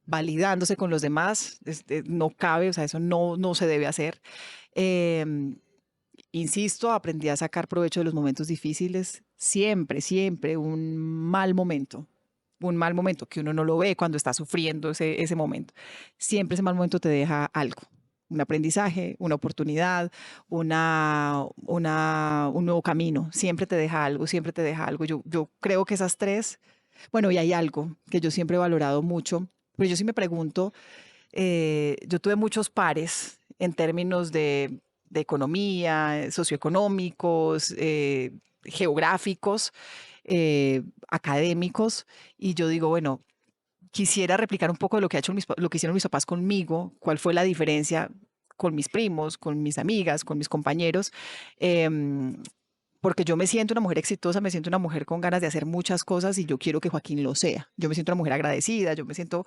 validándose con los demás, no cabe, o sea, eso no se debe hacer. Em, Insisto, aprendí a sacar provecho de los momentos difíciles, siempre, siempre un mal momento que uno no lo ve cuando está sufriendo ese momento. Siempre ese mal momento te deja algo, un aprendizaje, una oportunidad, un nuevo camino. Siempre te deja algo, siempre te deja algo. Yo creo que esas tres, bueno, y hay algo que yo siempre he valorado mucho, pero yo sí me pregunto, yo tuve muchos pares en términos de economía, socioeconómicos, geográficos, académicos, y yo digo, bueno, quisiera replicar un poco de lo que, lo que hicieron mis papás conmigo, cuál fue la diferencia con mis primos, con mis amigas, con mis compañeros. Em, porque yo me siento una mujer exitosa, me siento una mujer con ganas de hacer muchas cosas y yo quiero que Joaquín lo sea. Yo me siento una mujer agradecida, yo siento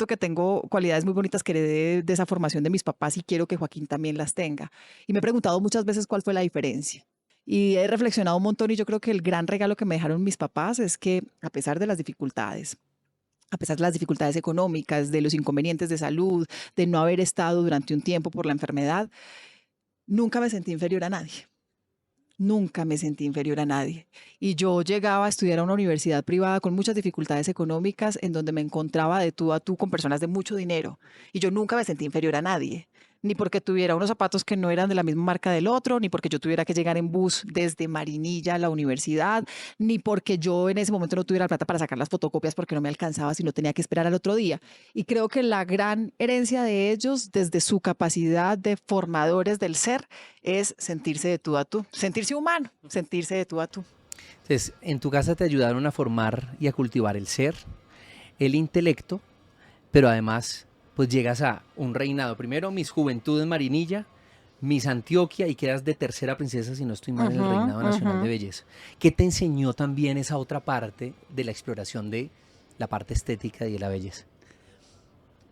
que tengo cualidades muy bonitas que heredé de esa formación de mis papás y quiero que Joaquín también las tenga. Y me he preguntado muchas veces cuál fue la diferencia. Y he reflexionado un montón y yo creo que el gran regalo que me dejaron mis papás es que a pesar de las dificultades, a pesar de las dificultades económicas, de los inconvenientes de salud, de no haber estado durante un tiempo por la enfermedad, nunca me sentí inferior a nadie. Nunca me sentí inferior a nadie. Y yo llegaba a estudiar a una universidad privada con muchas dificultades económicas en donde me encontraba de tú a tú con personas de mucho dinero. Y yo nunca me sentí inferior a nadie. Ni porque tuviera unos zapatos que no eran de la misma marca del otro, ni porque yo tuviera que llegar en bus desde Marinilla a la universidad, ni porque yo en ese momento no tuviera plata para sacar las fotocopias porque no me alcanzaba, sino tenía que esperar al otro día. Y creo que la gran herencia de ellos, desde su capacidad de formadores del ser, es sentirse de tú a tú, sentirse humano, sentirse de tú a tú. Entonces, en tu casa te ayudaron a formar y a cultivar el ser, el intelecto, pero además pues llegas a un reinado. Primero mis Juventudes Marinilla, mis Antioquia y quedas de tercera princesa, si no estoy mal, en el Reinado Nacional de Belleza. ¿Qué te enseñó también esa otra parte de la exploración de la parte estética y de la belleza?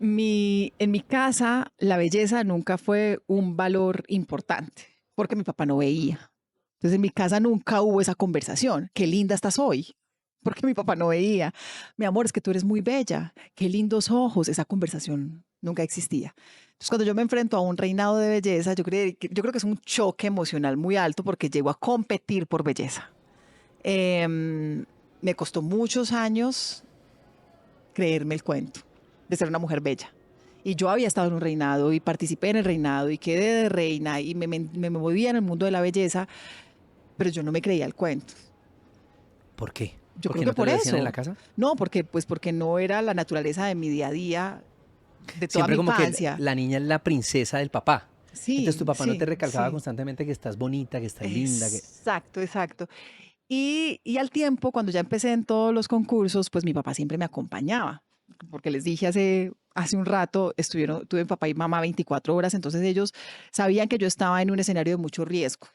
En mi casa, la belleza nunca fue un valor importante, porque mi papá no veía. Entonces, en mi casa nunca hubo esa conversación. Qué linda estás hoy, porque mi papá no veía. Mi amor, es que tú eres muy bella. Qué lindos ojos. Esa conversación nunca existía. Entonces, cuando yo me enfrento a un reinado de belleza, yo creo que es un choque emocional muy alto porque llego a competir por belleza. Me costó muchos años creerme el cuento de ser una mujer bella. Y yo había estado en un reinado y participé en el reinado y quedé de reina y me movía en el mundo de la belleza, pero yo no me creía el cuento. ¿Por qué? Yo ¿Por creo qué que no te por lo decían eso. en la casa? No, porque no era la naturaleza de mi día a día, de toda Siempre mi como que infancia. la niña es la princesa del papá. Entonces Sí, tu papá no te sí, recalcaba sí. constantemente que estás bonita, que estás linda, que... Exacto, exacto. Y al tiempo, cuando ya empecé en todos los concursos, pues mi papá siempre me acompañaba, porque les dije hace un rato, tuve papá y mamá 24 horas, entonces ellos sabían que yo estaba en un escenario de mucho riesgo,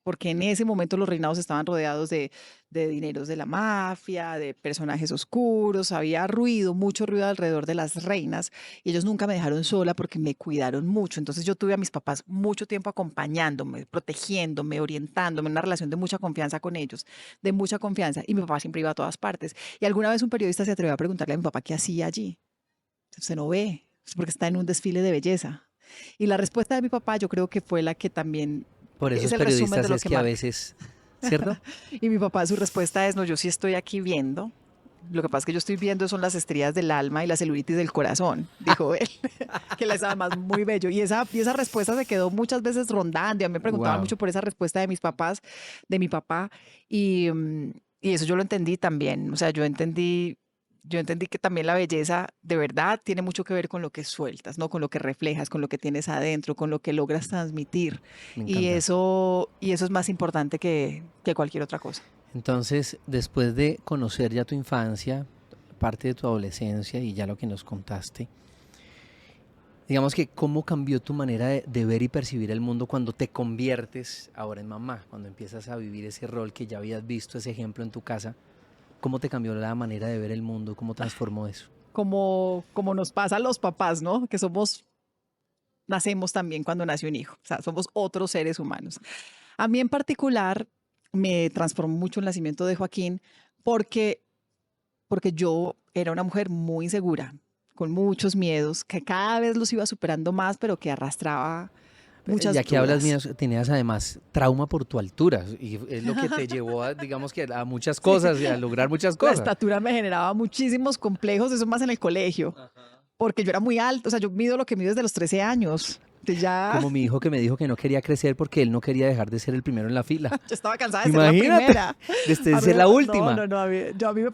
porque en ese momento los reinados estaban rodeados de dineros de la mafia, de personajes oscuros, había ruido, mucho ruido alrededor de las reinas, y ellos nunca me dejaron sola porque me cuidaron mucho. Entonces yo tuve a mis papás mucho tiempo acompañándome, protegiéndome, orientándome, una relación de mucha confianza con ellos, de mucha confianza, y mi papá siempre iba a todas partes. Y alguna vez un periodista se atrevió a preguntarle a mi papá qué hacía allí. Se no ve, es porque está en un desfile de belleza. Y la respuesta de mi papá yo creo que fue la que también Por es esos el resumen de periodistas lo es que que a marca. veces, ¿cierto? Y mi papá, su respuesta es, no, yo sí estoy aquí viendo. Lo que pasa es que yo estoy viendo son las estrías del alma y la celulitis del corazón, dijo él, que es además muy bello. Y esa respuesta se quedó muchas veces rondando. Y a mí me preguntaban Wow. mucho por esa respuesta de mis papás, de mi papá. Y eso yo lo entendí también. O sea, yo entendí que también la belleza de verdad tiene mucho que ver con lo que sueltas, ¿no? Con lo que reflejas, con lo que tienes adentro, con lo que logras transmitir. Me Y encanta. eso es más importante que cualquier otra cosa. Entonces, después de conocer ya tu infancia, parte de tu adolescencia y ya lo que nos contaste, digamos que cómo cambió tu manera de ver y percibir el mundo cuando te conviertes ahora en mamá, cuando empiezas a vivir ese rol que ya habías visto, ese ejemplo en tu casa, ¿cómo te cambió la manera de ver el mundo? ¿Cómo transformó eso? Como nos pasa a los papás, ¿no? Que nacemos también cuando nace un hijo, o sea, somos otros seres humanos. A mí en particular me transformó mucho el nacimiento de Joaquín porque, porque yo era una mujer muy insegura, con muchos miedos, que cada vez los iba superando más, pero que arrastraba Ya muchas que hablas dudas. mías, tenías además trauma por tu altura y es lo que te llevó a, digamos que a muchas Sí, cosas y a lograr muchas la cosas. estatura me generaba muchísimos complejos, eso más en el colegio, porque yo era muy alta, o sea, yo mido lo que mido desde los 13 años. Entonces ya Como mi hijo que me dijo que no quería crecer porque él no quería dejar de ser el primero en la fila. yo estaba cansada de ser la Imagínate, primera. de ser la No, última. no, no. A mí me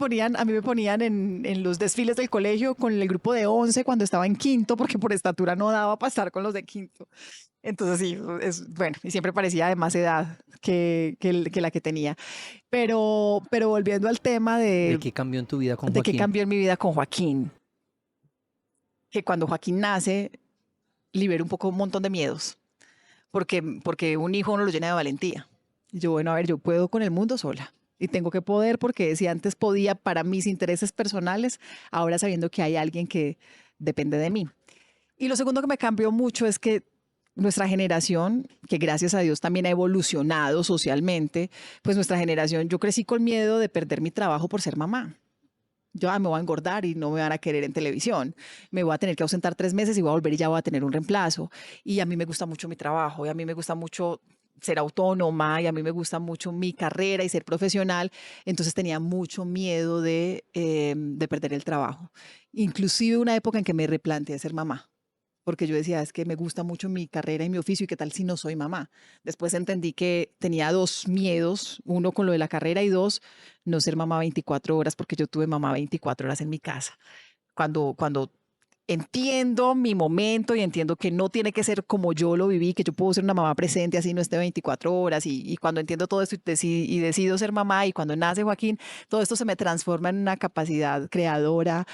ponían en los desfiles del colegio con el grupo de 11 cuando estaba en quinto, porque por estatura no daba para estar con los de quinto. Entonces sí, bueno, y siempre parecía de más edad que la que tenía. Pero volviendo al tema ¿De de, qué cambió en tu vida con de qué Joaquín? cambió en mi vida con Joaquín, que cuando Joaquín nace, libera un montón de miedos, porque un hijo uno lo llena de valentía. Y yo, bueno, a ver, yo puedo con el mundo sola. Y tengo que poder porque si antes podía para mis intereses personales, ahora sabiendo que hay alguien que depende de mí. Y lo segundo que me cambió mucho es que nuestra generación, que gracias a Dios también ha evolucionado socialmente, pues nuestra generación, yo crecí con miedo de perder mi trabajo por ser mamá. Yo me voy a engordar y no me van a querer en televisión. Me voy a tener que ausentar 3 meses y voy a volver y ya voy a tener un reemplazo. Y a mí me gusta mucho mi trabajo y a mí me gusta mucho ser autónoma y a mí me gusta mucho mi carrera y ser profesional. Entonces tenía mucho miedo de perder el trabajo. Inclusive una época en que me replanteé ser mamá porque yo decía, es que me gusta mucho mi carrera y mi oficio y qué tal si no soy mamá. Después entendí que tenía dos miedos, uno con lo de la carrera y dos, no ser mamá 24 horas porque yo tuve mamá 24 horas en mi casa. Cuando entiendo mi momento y entiendo que no tiene que ser como yo lo viví, que yo puedo ser una mamá presente así no esté 24 horas y cuando entiendo todo esto y decido ser mamá y cuando nace Joaquín, todo esto se me transforma en una capacidad creadora,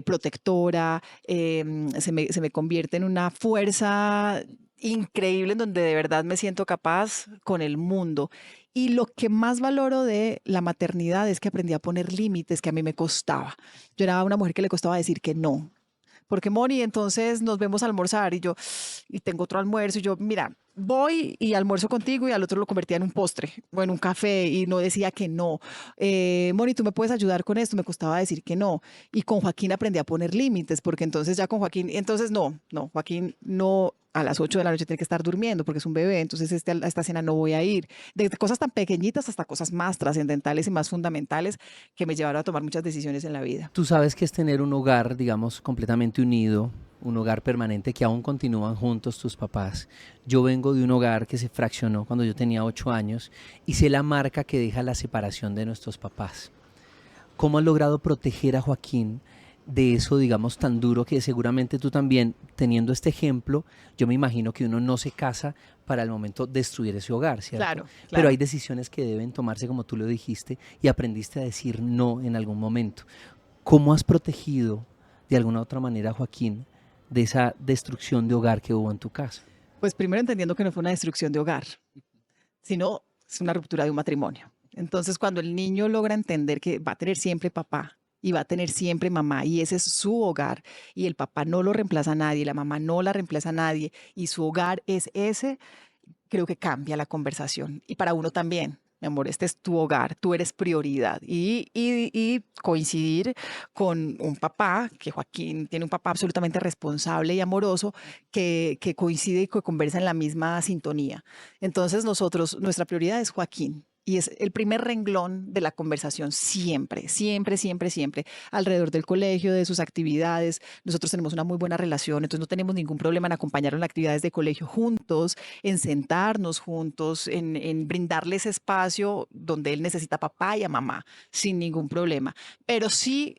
protectora, se me convierte en una fuerza increíble en donde de verdad me siento capaz con el mundo. Y lo que más valoro de la maternidad es que aprendí a poner límites que a mí me costaba. Yo era una mujer que le costaba decir que no, porque Moni, entonces nos vemos a almorzar y yo, y tengo otro almuerzo y yo, mira, voy y almuerzo contigo y al otro lo convertía en un postre o en un café y no decía que no. Moni, ¿tú me puedes ayudar con esto? Me costaba decir que no. Y con Joaquín aprendí a poner límites porque entonces ya con Joaquín, entonces no, Joaquín no. A las 8 de la noche tiene que estar durmiendo porque es un bebé, entonces a esta cena no voy a ir. De cosas tan pequeñitas hasta cosas más trascendentales y más fundamentales que me llevaron a tomar muchas decisiones en la vida. Tú sabes que es tener un hogar, digamos, completamente unido, un hogar permanente que aún continúan juntos tus papás. Yo vengo de un hogar que se fraccionó cuando yo tenía 8 años y sé la marca que deja la separación de nuestros papás. ¿Cómo has logrado proteger a Joaquín de eso, digamos, tan duro que seguramente tú también, teniendo este ejemplo, yo me imagino que uno no se casa para el momento destruir ese hogar, ¿cierto? Claro. Pero hay decisiones que deben tomarse, como tú lo dijiste, y aprendiste a decir no en algún momento. ¿Cómo has protegido de alguna otra manera a Joaquín de esa destrucción de hogar que hubo en tu casa? Pues primero entendiendo que no fue una destrucción de hogar, sino es una ruptura de un matrimonio. Entonces, cuando el niño logra entender que va a tener siempre papá y va a tener siempre mamá y ese es su hogar y el papá no lo reemplaza a nadie, la mamá no la reemplaza a nadie y su hogar es ese, creo que cambia la conversación. Y para uno también, mi amor, este es tu hogar, tú eres prioridad. Y coincidir con un papá, que Joaquín tiene un papá absolutamente responsable y amoroso, que coincide y que conversa en la misma sintonía. Entonces nuestra prioridad es Joaquín. Y es el primer renglón de la conversación siempre, siempre, siempre, siempre, alrededor del colegio, de sus actividades. Nosotros tenemos una muy buena relación, entonces no tenemos ningún problema en acompañarlo en actividades de colegio juntos, en sentarnos juntos, en brindarle ese espacio donde él necesita papá y a mamá, sin ningún problema. Pero sí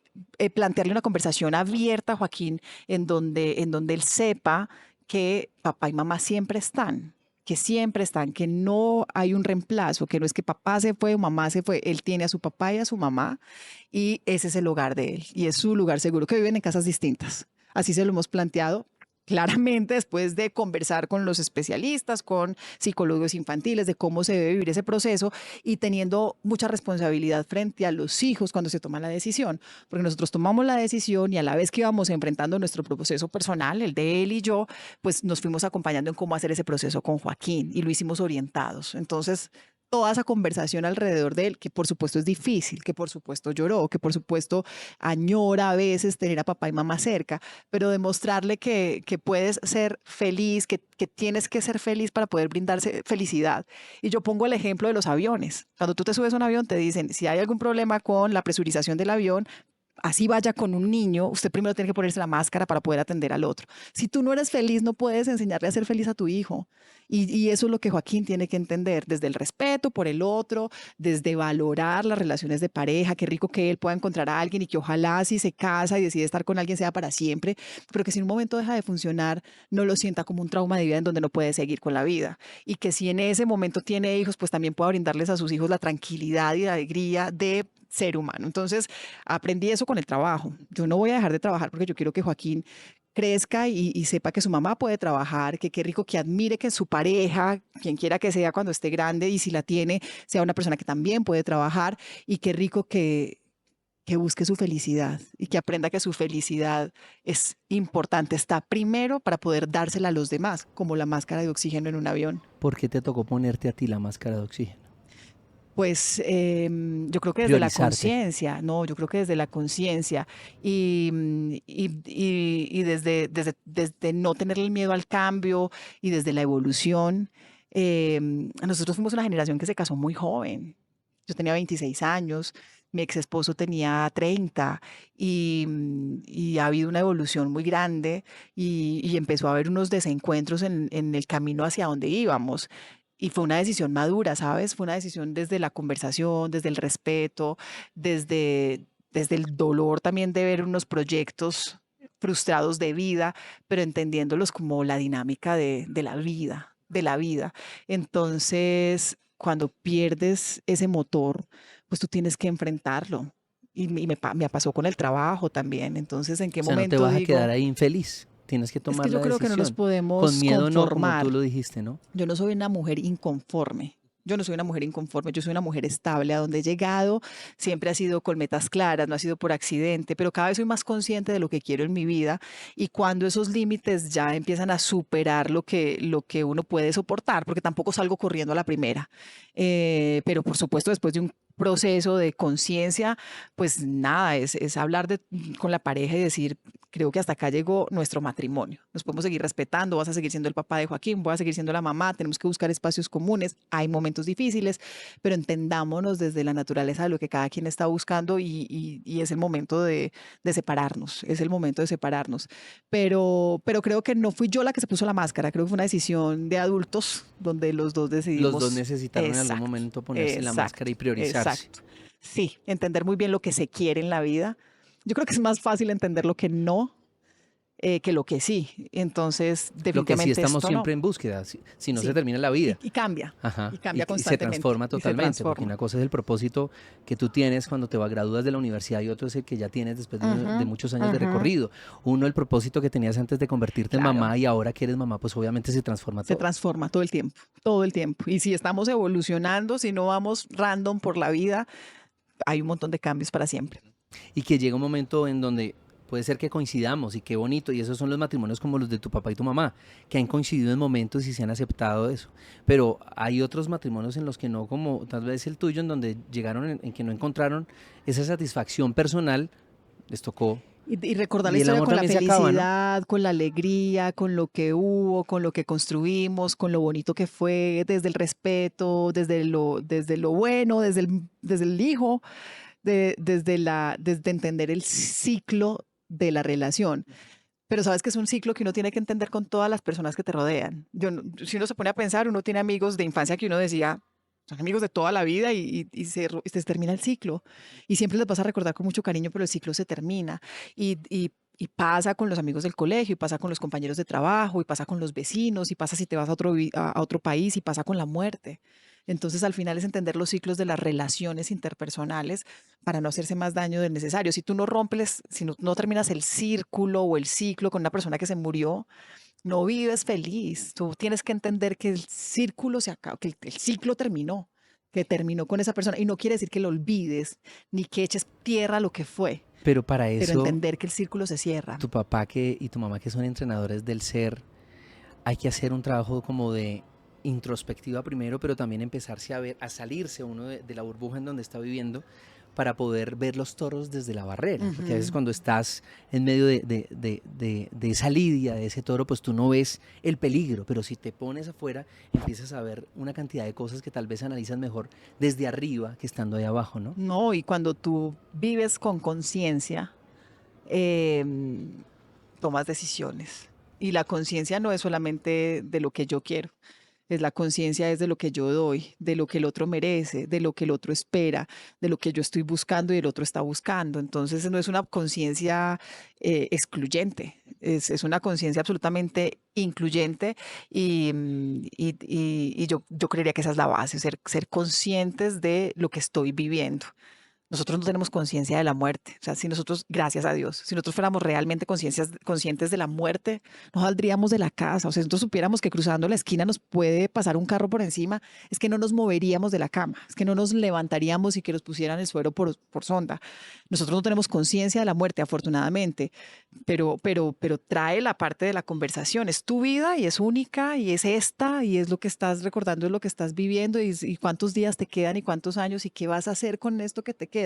plantearle una conversación abierta a Joaquín en donde él sepa que papá y mamá siempre están, que siempre están, que no hay un reemplazo, que no es que papá se fue o mamá se fue, él tiene a su papá y a su mamá y ese es el hogar de él y es su lugar seguro, que viven en casas distintas. Así se lo hemos planteado claramente después de conversar con los especialistas, con psicólogos infantiles, de cómo se debe vivir ese proceso y teniendo mucha responsabilidad frente a los hijos cuando se toma la decisión, porque nosotros tomamos la decisión y a la vez que íbamos enfrentando nuestro proceso personal, el de él y yo, pues nos fuimos acompañando en cómo hacer ese proceso con Joaquín y lo hicimos orientados. Entonces, toda esa conversación alrededor de él, que por supuesto es difícil, que por supuesto lloró, que por supuesto añora a veces tener a papá y mamá cerca, pero demostrarle que puedes ser feliz, que tienes que ser feliz para poder brindarse felicidad. Y yo pongo el ejemplo de los aviones. Cuando tú te subes a un avión, te dicen, si hay algún problema con la presurización del avión, así vaya con un niño, usted primero tiene que ponerse la máscara para poder atender al otro. Si tú no eres feliz, no puedes enseñarle a ser feliz a tu hijo. Y eso es lo que Joaquín tiene que entender, desde el respeto por el otro, desde valorar las relaciones de pareja, qué rico que él pueda encontrar a alguien y que ojalá si se casa y decide estar con alguien sea para siempre, pero que si en un momento deja de funcionar, no lo sienta como un trauma de vida en donde no puede seguir con la vida. Y que si en ese momento tiene hijos, pues también pueda brindarles a sus hijos la tranquilidad y la alegría de ser humano. Entonces, aprendí eso con el trabajo. Yo no voy a dejar de trabajar porque yo quiero que Joaquín crezca y sepa que su mamá puede trabajar, que qué rico que admire que su pareja, quien quiera que sea cuando esté grande y si la tiene, sea una persona que también puede trabajar y qué rico que busque su felicidad y que aprenda que su felicidad es importante, está primero para poder dársela a los demás, como la máscara de oxígeno en un avión. ¿Por qué te tocó ponerte a ti la máscara de oxígeno? Pues yo creo que desde la Priorizarte. conciencia, no, yo creo que desde la conciencia y desde no tener el miedo al cambio y desde la evolución. Nosotros fuimos una generación que se casó muy joven. Yo tenía 26 años, mi ex esposo tenía 30 y ha habido una evolución muy grande y empezó a haber unos desencuentros en el camino hacia donde íbamos. Y fue una decisión madura, ¿sabes? Fue una decisión desde la conversación, desde el respeto, desde el dolor también de ver unos proyectos frustrados de vida, pero entendiéndolos como la dinámica de la vida, de la vida. Entonces, cuando pierdes ese motor, pues tú tienes que enfrentarlo. Me pasó con el trabajo también. Entonces, ¿en O qué sea, no te momento vas a quedar digo? ahí infeliz. Tienes que Es que tomar yo la creo que no nos decisión. Con podemos miedo no, como tú conformar. lo dijiste, ¿no? Yo no soy una mujer inconforme. Yo no soy una mujer inconforme, yo soy una mujer estable. A donde he llegado siempre ha sido con metas claras, no ha sido por accidente, pero cada vez soy más consciente de lo que quiero en mi vida y cuando esos límites ya empiezan a superar lo que uno puede soportar, porque tampoco salgo corriendo a la primera. Pero por supuesto, después de un proceso de conciencia, pues nada, es hablar con la pareja y decir, creo que hasta acá llegó nuestro matrimonio. Nos podemos seguir respetando, vas a seguir siendo el papá de Joaquín, voy a seguir siendo la mamá, tenemos que buscar espacios comunes, hay momentos difíciles, pero entendámonos desde la naturaleza de lo que cada quien está buscando y es el momento de separarnos, es el momento de separarnos. Pero creo que no fui yo la que se puso la máscara, creo que fue una decisión de adultos donde los dos Los dos decidimos, necesitaron en algún exacto, momento ponerse la máscara exacto, y priorizarse. exacto. Sí, entender muy bien lo que se quiere en la vida. Yo creo que es más fácil entender lo que no que lo que sí. Entonces, Lo que sí definitivamente estamos esto no. siempre en búsqueda, si no se Sí. termina la vida. Y Ajá, cambia y se constantemente transforma y se totalmente, porque transforma. una cosa es el propósito que tú tienes cuando te gradúas de la universidad y otro es el que ya tienes después de Ujú, muchos años de ujú. recorrido. Uno, el propósito que tenías antes de convertirte en Claro, mamá y ahora que eres mamá, pues obviamente se transforma se todo. transforma todo el tiempo, todo el tiempo. Y si estamos evolucionando, si no vamos random por la vida, hay un montón de cambios para siempre. Y que llega un momento en donde puede ser que coincidamos y qué bonito, y esos son los matrimonios como los de tu papá y tu mamá, que han coincidido en momentos y se han aceptado eso. Pero hay otros matrimonios en los que no, como tal vez el tuyo, en donde llegaron en que no encontraron esa satisfacción personal, les tocó, Y recordar la y el historia amor con la también se acaba, ¿no? felicidad, con la alegría, con lo que hubo, con lo que construimos, con lo bonito que fue, desde el respeto, desde lo bueno, desde el hijo, desde entender el ciclo de la relación. Pero sabes que es un ciclo que uno tiene que entender con todas las personas que te rodean. Si uno se pone a pensar, uno tiene amigos de infancia que uno decía, son amigos de toda la vida y se termina el ciclo. Y siempre les vas a recordar con mucho cariño, pero el ciclo se termina. Y pasa con los amigos del colegio, y pasa con los compañeros de trabajo, y pasa con los vecinos, y pasa si te vas a otro país, y pasa con la muerte. Entonces, al final es entender los ciclos de las relaciones interpersonales para no hacerse más daño del necesario. Si tú no rompes, si no terminas el círculo o el ciclo con una persona que se murió, no vives feliz. Tú tienes que entender que el círculo se acabó, que el ciclo terminó, que terminó con esa persona. Y no quiere decir que lo olvides, ni que eches tierra a lo que fue, Pero para pero eso, entender que el círculo se cierra. tu papá y tu mamá que son entrenadores del ser, hay que hacer un trabajo como de introspectiva primero, pero también empezarse a ver, a salirse uno de la burbuja en donde está viviendo para poder ver los toros desde la barrera. Porque a veces Ujú. cuando estás en medio de esa lidia, de ese toro, pues tú no ves el peligro, pero si te pones afuera, empiezas a ver una cantidad de cosas que tal vez analizas mejor desde arriba que estando ahí abajo, ¿no? No, y cuando tú vives con conciencia, em, tomas decisiones. Y la conciencia no es solamente de lo que yo quiero, es la conciencia es de lo que yo doy, de lo que el otro merece, de lo que el otro espera, de lo que yo estoy buscando y el otro está buscando. Entonces no es una conciencia excluyente, es una conciencia absolutamente incluyente y yo creería que esa es la base, ser conscientes de lo que estoy viviendo. nosotros no tenemos conciencia de la muerte. O sea, si nosotros, gracias a Dios, si nosotros fuéramos realmente conscientes de la muerte, no saldríamos de la casa. O sea, si nosotros supiéramos que cruzando la esquina nos puede pasar un carro por encima, es que no nos moveríamos de la cama, es que no nos levantaríamos y que nos pusieran el suero por sonda. Nosotros no tenemos conciencia de la muerte, afortunadamente, pero trae la parte de la conversación. Es tu vida y es única y es esta y es lo que estás recordando, es lo que estás viviendo y cuántos días te quedan y cuántos años y qué vas a hacer con esto que te queda.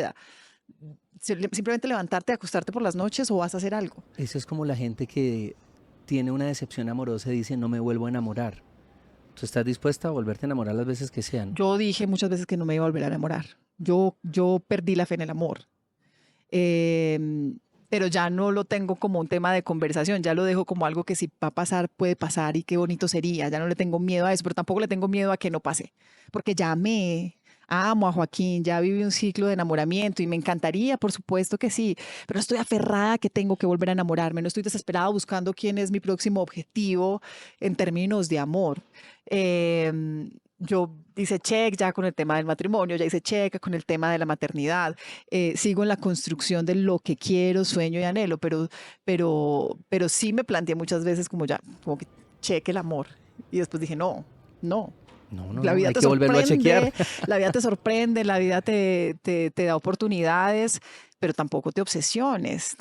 Simplemente levantarte, acostarte por las noches o vas a hacer algo. Eso es como la gente que tiene una decepción amorosa y dice, no me vuelvo a enamorar. ¿Tú estás dispuesta a volverte a enamorar las veces que sean? Yo dije muchas veces que no me iba a volver a enamorar. Yo perdí la fe en el amor. Pero ya no lo tengo como un tema de conversación, ya lo dejo como algo que si va a pasar, puede pasar y qué bonito sería. Ya no le tengo miedo a eso, pero tampoco le tengo miedo a que no pase, porque ya amo a Joaquín, ya viví un ciclo de enamoramiento y me encantaría, por supuesto que sí, pero no estoy aferrada a que tengo que volver a enamorarme, no estoy desesperada buscando quién es mi próximo objetivo en términos de amor. Yo hice check ya con el tema del matrimonio, ya hice check con el tema de la maternidad, sigo en la construcción de lo que quiero, sueño y anhelo, pero sí me planteé muchas veces como ya, como que cheque el amor. Y después dije, no. La vida hay te que volverlo a chequear. La vida te sorprende, la vida te da oportunidades, pero tampoco te obsesiones,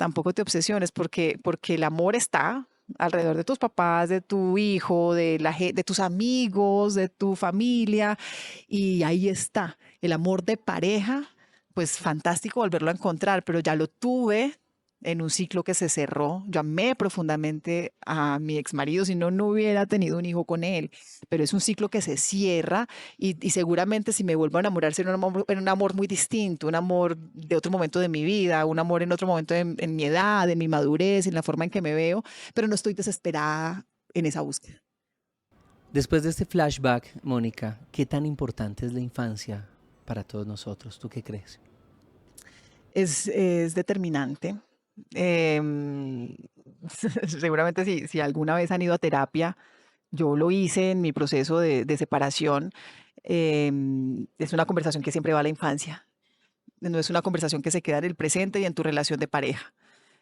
porque el amor está alrededor de tus papás, de tu hijo, de tus amigos, de tu familia, y ahí está. El amor de pareja, pues fantástico volverlo a encontrar, pero ya lo tuve en un ciclo que se cerró. Yo amé profundamente a mi exmarido, si no, no hubiera tenido un hijo con él, pero es un ciclo que se cierra y seguramente si me vuelvo a enamorar será un amor muy distinto, un amor de otro momento de mi vida, un amor en otro momento en mi edad, en mi madurez, en la forma en que me veo, pero no estoy desesperada en esa búsqueda. Después de este flashback, Mónica, ¿qué tan importante es la infancia para todos nosotros? ¿Tú qué crees? Es determinante. Seguramente si alguna vez han ido a terapia, yo lo hice en mi proceso de separación, es una conversación que siempre va a la infancia, no es una conversación que se queda en el presente y en tu relación de pareja.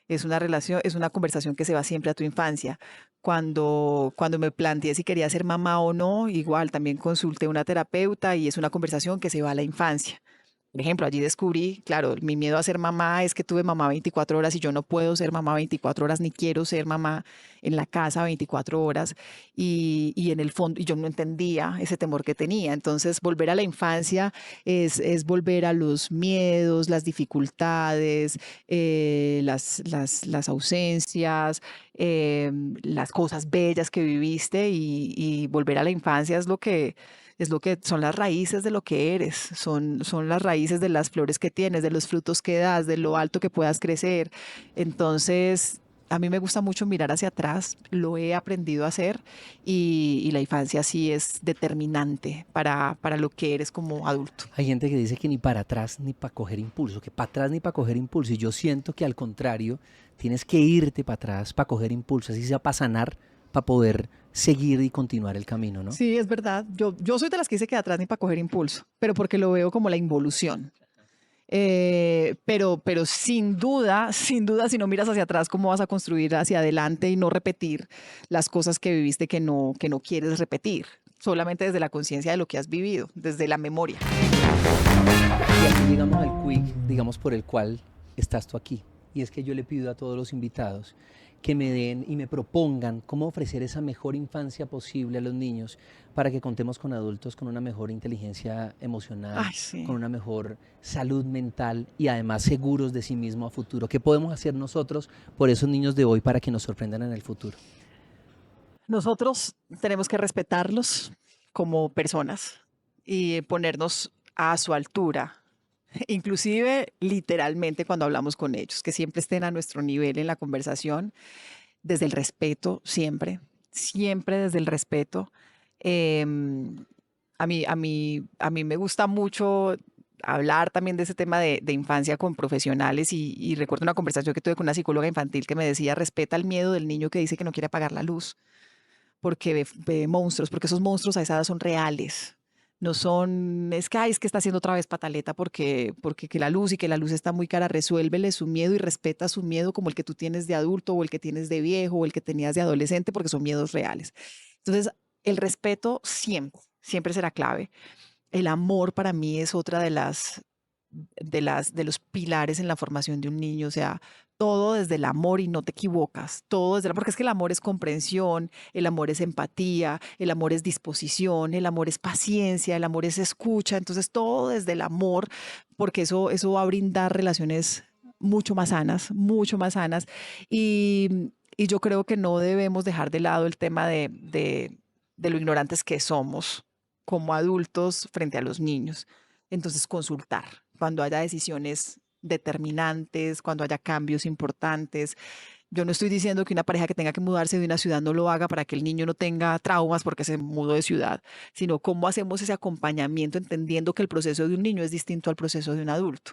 Es una conversación que se va siempre a tu infancia. Cuando me planteé si quería ser mamá o no, igual también consulté a una terapeuta y es una conversación que se va a la infancia. Por ejemplo, allí descubrí, claro, mi miedo a ser mamá es que tuve mamá 24 horas y yo no puedo ser mamá 24 horas ni quiero ser mamá en la casa 24 horas y en el fondo y yo no entendía ese temor que tenía. Entonces, volver a la infancia es volver a los miedos, las dificultades, las ausencias, las cosas bellas que viviste y volver a la infancia es lo que son las raíces de lo que eres, son las raíces de las flores que tienes, de los frutos que das, de lo alto que puedas crecer. Entonces, a mí me gusta mucho mirar hacia atrás, lo he aprendido a hacer y la infancia sí es determinante para lo que eres como adulto. Hay gente que dice que ni para atrás ni para coger impulso, que para atrás ni para coger impulso. Y yo siento que al contrario, tienes que irte para atrás para coger impulso, así sea para sanar, para poder seguir y continuar el camino, ¿no? Sí, es verdad. Yo soy de las que dice que atrás ni para coger impulso, pero porque lo veo como la involución. Pero sin duda, si no miras hacia atrás, ¿cómo vas a construir hacia adelante y no repetir las cosas que viviste que no quieres repetir? Solamente desde la conciencia de lo que has vivido, desde la memoria. Y aquí llegamos al quick, digamos, por el cual estás tú aquí. Y es que yo le pido a todos los invitados que me den y me propongan cómo ofrecer esa mejor infancia posible a los niños para que contemos con adultos con una mejor inteligencia emocional, Ay, sí. con una mejor salud mental y además seguros de sí mismos a futuro. ¿Qué podemos hacer nosotros por esos niños de hoy para que nos sorprendan en el futuro? Nosotros tenemos que respetarlos como personas y ponernos a su altura, inclusive literalmente cuando hablamos con ellos, que siempre estén a nuestro nivel en la conversación, desde el respeto, siempre desde el respeto. A mí me gusta mucho hablar también de ese tema de infancia con profesionales y recuerdo una conversación que tuve con una psicóloga infantil que me decía, respeta el miedo del niño que dice que no quiere apagar la luz porque ve monstruos, porque esos monstruos a esa edad son reales. No son, es que, ay, es que está haciendo otra vez pataleta porque que la luz y que la luz está muy cara. Resuélvele su miedo y respeta su miedo como el que tú tienes de adulto o el que tienes de viejo o el que tenías de adolescente, porque son miedos reales. Entonces, el respeto siempre, siempre será clave. El amor para mí es otra de los pilares en la formación de un niño, o sea, todo desde el amor y no te equivocas, todo desde porque es que el amor es comprensión, el amor es empatía, el amor es disposición, el amor es paciencia, el amor es escucha, entonces todo desde el amor, porque eso va a brindar relaciones mucho más sanas y yo creo que no debemos dejar de lado el tema de lo ignorantes que somos como adultos frente a los niños. Entonces, consultar cuando haya decisiones determinantes, cuando haya cambios importantes. Yo no estoy diciendo que una pareja que tenga que mudarse de una ciudad no lo haga para que el niño no tenga traumas porque se mudó de ciudad, sino cómo hacemos ese acompañamiento entendiendo que el proceso de un niño es distinto al proceso de un adulto.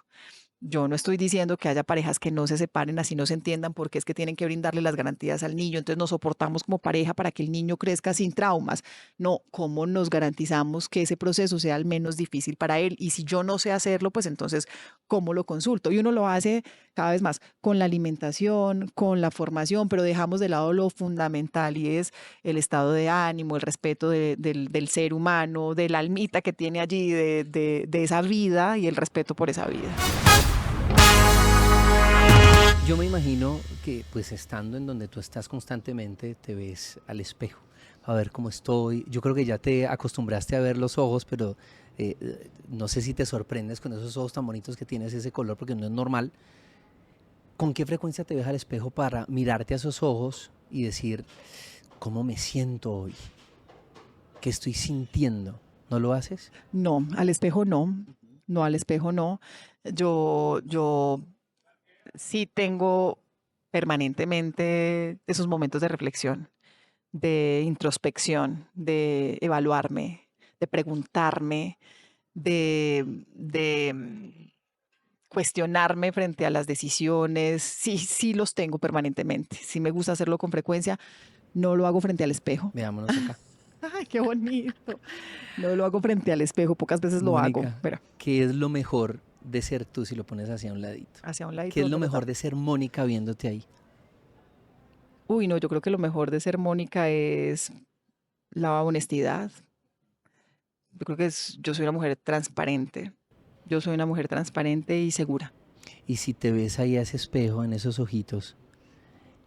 Yo no estoy diciendo que haya parejas que no se separen así no se entiendan porque es que tienen que brindarle las garantías al niño, entonces nos soportamos como pareja para que el niño crezca sin traumas. No, ¿cómo nos garantizamos que ese proceso sea al menos difícil para él? Y si yo no sé hacerlo, pues entonces, ¿cómo lo consulto? Y uno lo hace cada vez más con la alimentación, con la formación, pero dejamos de lado lo fundamental y es el estado de ánimo, el respeto del ser humano, de la almita que tiene allí, de esa vida y el respeto por esa vida. Yo me imagino que pues estando en donde tú estás constantemente te ves al espejo, a ver cómo estoy. Yo creo que ya te acostumbraste a ver los ojos, pero no sé si te sorprendes con esos ojos tan bonitos que tienes, ese color, porque no es normal. ¿Con qué frecuencia te ves al espejo para mirarte a esos ojos y decir, ¿cómo me siento hoy? ¿Qué estoy sintiendo? ¿No lo haces? No, al espejo no. No, al espejo no. Yo sí tengo permanentemente esos momentos de reflexión, de introspección, de evaluarme, de preguntarme, de cuestionarme frente a las decisiones. Sí, sí los tengo permanentemente. Sí me gusta hacerlo con frecuencia. No lo hago frente al espejo. Veámonos acá. Ay, qué bonito. No lo hago frente al espejo. Pocas veces lo hago. Mónica, Pero ¿qué es lo mejor de ser tú si lo pones hacia un ladito? hacia un ladito. ¿Qué es lo mejor de ser Mónica viéndote ahí? Uy, no, yo creo que lo mejor de ser Mónica es la honestidad. Yo creo que yo soy una mujer transparente. Yo soy una mujer transparente y segura. Y si te ves ahí a ese espejo, en esos ojitos,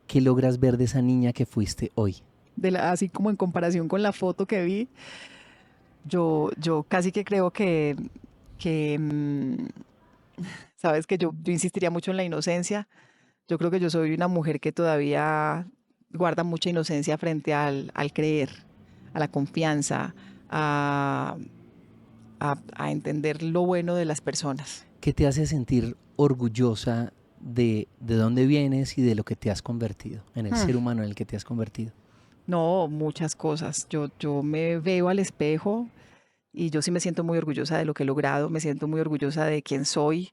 ¿qué logras ver de esa niña que fuiste hoy? Así como en comparación con la foto que vi, yo casi que creo que sabes que yo insistiría mucho en la inocencia. Yo creo que yo soy una mujer que todavía guarda mucha inocencia frente al creer, a la confianza, a, a entender lo bueno de las personas. ¿Qué te hace sentir orgullosa de dónde vienes y de lo que te has convertido, en el ser humano en el que te has convertido? No, muchas cosas. Yo me veo al espejo y yo sí me siento muy orgullosa de lo que he logrado, me siento muy orgullosa de quién soy,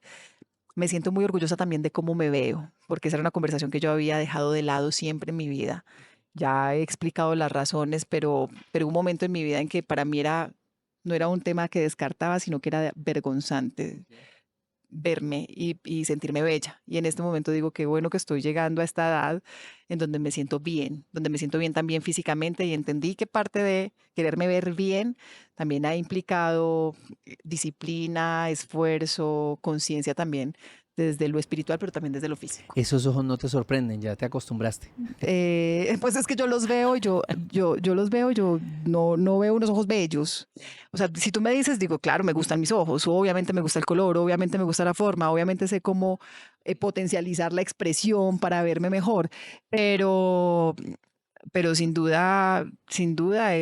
me siento muy orgullosa también de cómo me veo, porque esa era una conversación que yo había dejado de lado siempre en mi vida. Ya he explicado las razones, pero hubo un momento en mi vida en que para mí no era un tema que descartaba, sino que era vergonzante verme y sentirme bella. Y en este momento digo qué bueno que estoy llegando a esta edad en donde me siento bien, donde me siento bien también físicamente y entendí que parte de quererme ver bien también ha implicado disciplina, esfuerzo, conciencia también desde lo espiritual, pero también desde lo físico. Esos ojos no te sorprenden, ya te acostumbraste. Pues es que yo los veo, yo los veo, yo no veo unos ojos bellos. O sea, si tú me dices, digo, claro, me gustan mis ojos, obviamente me gusta el color, obviamente me gusta la forma, obviamente sé cómo potencializar la expresión para verme mejor, pero, pero sin duda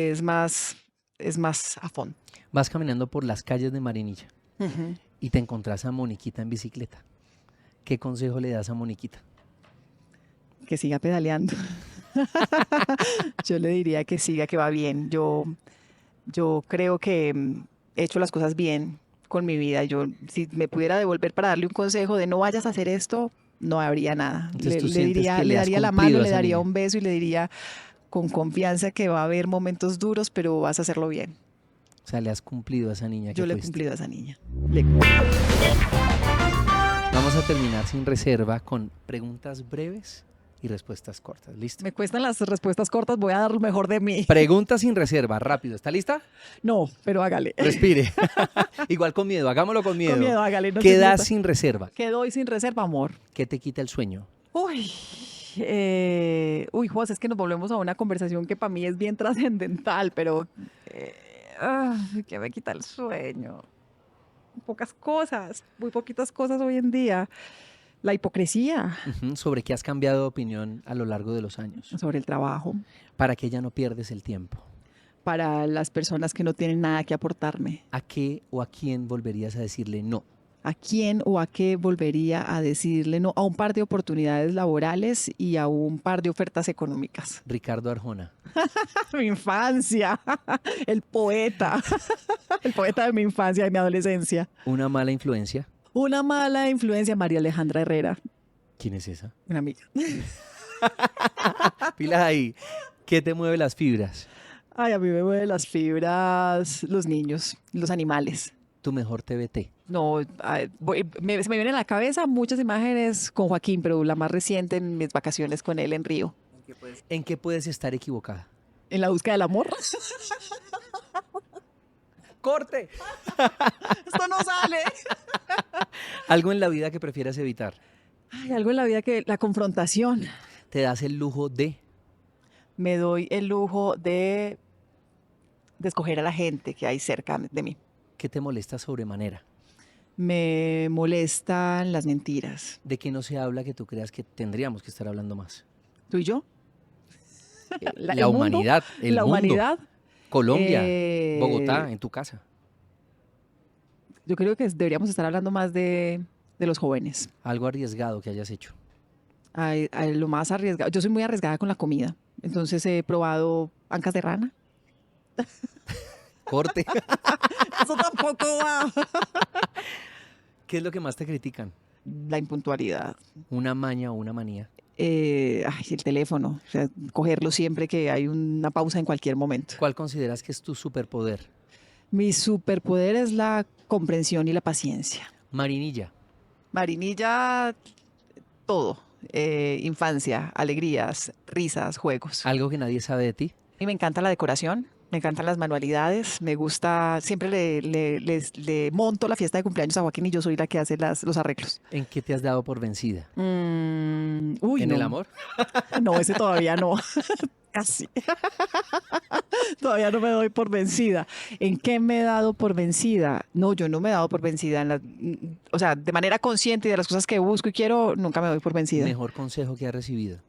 es más a fondo. Vas caminando por las calles de Marinilla Ujú. y te encontrás a Moniquita en bicicleta. ¿Qué consejo le das a Moniquita? Que siga pedaleando. Yo le diría que siga, que va bien. Yo creo que he hecho las cosas bien con mi vida. Yo, si me pudiera devolver para darle un consejo de no vayas a hacer esto, no habría nada. Entonces, ¿tú Le sientes que le le has daría la cumplido mano, a le esa daría niña? un beso y le diría con confianza que va a haber momentos duros, pero vas a hacerlo bien. O sea, le has cumplido a esa niña que Yo le he fuiste. cumplido a esa niña. Le he cumplido. Vamos a terminar sin reserva con preguntas breves y respuestas cortas. ¿Listo? Me cuestan las respuestas cortas, voy a dar lo mejor de mí. Preguntas sin reserva, rápido. ¿Está lista? No, pero hágale. Respire. Igual con miedo, hagámoslo con miedo. Con miedo, hágale. No ¿Qué se das nota. sin reserva? ¿Qué doy sin reserva, amor? ¿Qué te quita el sueño? Uy, José, es que nos volvemos a una conversación que para mí es bien trascendental, pero ¿qué me quita el sueño? Pocas cosas, muy poquitas cosas hoy en día. La hipocresía Ujú, ¿sobre qué has cambiado de opinión a lo largo de los años? sobre el trabajo, ¿Para qué ya no pierdes el tiempo? para las personas que no tienen nada que aportarme. ¿A qué o a quién volverías a decirle no? ¿A quién o a qué volvería a decirle no? A un par de oportunidades laborales y a un par de ofertas económicas. Ricardo Arjona. Mi infancia, el poeta, el poeta de mi infancia y mi adolescencia. ¿Una mala influencia? Una mala influencia, María Alejandra Herrera, ¿Quién es esa? una amiga. Pilas ahí. ¿Qué te mueve las fibras? Ay, a mí me mueven las fibras, los niños, los animales. Tu mejor TBT. No, se me vienen a la cabeza muchas imágenes con Joaquín, pero la más reciente en mis vacaciones con él en Río. ¿En qué puedes estar equivocada? En la búsqueda del amor. ¡Corte! Esto no sale. ¿Algo en la vida que prefieras evitar? Hay algo en la vida que la confrontación. ¿Te das el lujo de? Me doy el lujo de escoger a la gente que hay cerca de mí. ¿Qué te molesta sobremanera? Me molestan las mentiras. ¿De qué no se habla que tú creas que tendríamos que estar hablando más? ¿Tú y yo? La el mundo, humanidad, el la mundo, humanidad. Colombia, Eh, Bogotá, en tu casa. Yo creo que deberíamos estar hablando más de los jóvenes. Algo arriesgado que hayas hecho. Lo más arriesgado. Yo soy muy arriesgada con la comida. Entonces he probado ancas de rana. Corte. Eso tampoco va. ¿Qué es lo que más te critican? La impuntualidad. ¿Una maña o una manía? El teléfono. O sea, cogerlo siempre que hay una pausa en cualquier momento. ¿Cuál consideras que es tu superpoder? Mi superpoder es la comprensión y la paciencia. Marinilla. Marinilla, todo. Infancia, alegrías, risas, juegos. Algo que nadie sabe de ti. Y me encanta la decoración, me encantan las manualidades, me gusta, siempre le monto la fiesta de cumpleaños a Joaquín y yo soy la que hace los arreglos. ¿En qué te has dado por vencida? Uy, ¿En no. el amor? No, ese todavía no. Casi. Todavía no me doy por vencida. ¿En qué me he dado por vencida? No, yo no me he dado por vencida. O sea, de manera consciente y de las cosas que busco y quiero, nunca me doy por vencida. Mejor consejo que has recibido.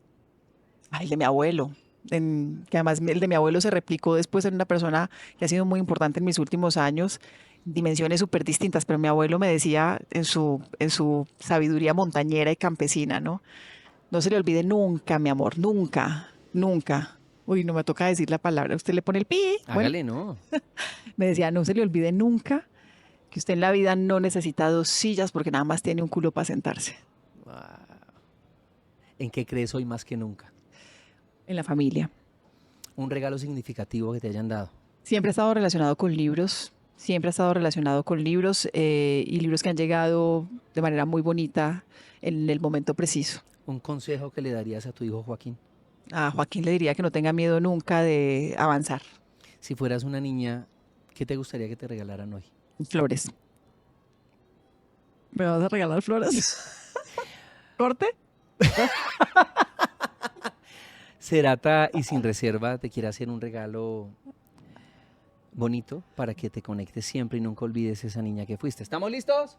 Ay, el de mi abuelo. Que además el de mi abuelo se replicó después en una persona que ha sido muy importante en mis últimos años, dimensiones súper distintas, pero mi abuelo me decía en su sabiduría montañera y campesina, ¿no? No se le olvide nunca, mi amor, nunca, nunca. Uy, no me toca decir la palabra, usted le pone el pi. Bueno, Hágale, no. me decía, no se le olvide nunca que usted en la vida no necesita 2 sillas porque nada más tiene un culo para sentarse. Wow. ¿En qué crees hoy más que nunca? En la familia. Un regalo significativo que te hayan dado. Siempre ha estado relacionado con libros, siempre ha estado relacionado con libros y libros que han llegado de manera muy bonita en el momento preciso. Un consejo que le darías a tu hijo Joaquín. A Joaquín le diría que no tenga miedo nunca de avanzar. Si fueras una niña, ¿qué te gustaría que te regalaran hoy? Flores. ¿Me vas a regalar flores? ¿Corte? Serata y sin reserva te quiere hacer un regalo bonito para que te conectes siempre y nunca olvides esa niña que fuiste. ¿Estamos listos?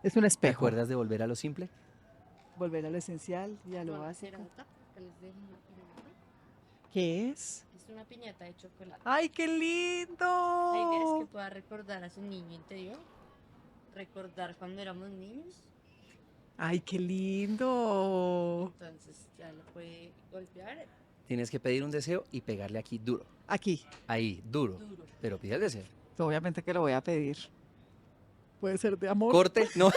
Es un ¿Te espejo. acuerdas de volver a lo simple? Volver a lo esencial y a lo Una básico. cerota que les dejo una piñata. ¿Qué es? Es una piñata de chocolate. ¡Ay, qué La idea es que lindo! pueda recordar a su niño interior, recordar cuando éramos niños, ¡Ay, qué lindo! entonces ya lo puede golpear Tienes que pedir un deseo y pegarle aquí duro. Aquí. Ahí, duro. duro. Pero pide el deseo. Obviamente que lo voy a pedir. Puede ser de amor. Corte, no.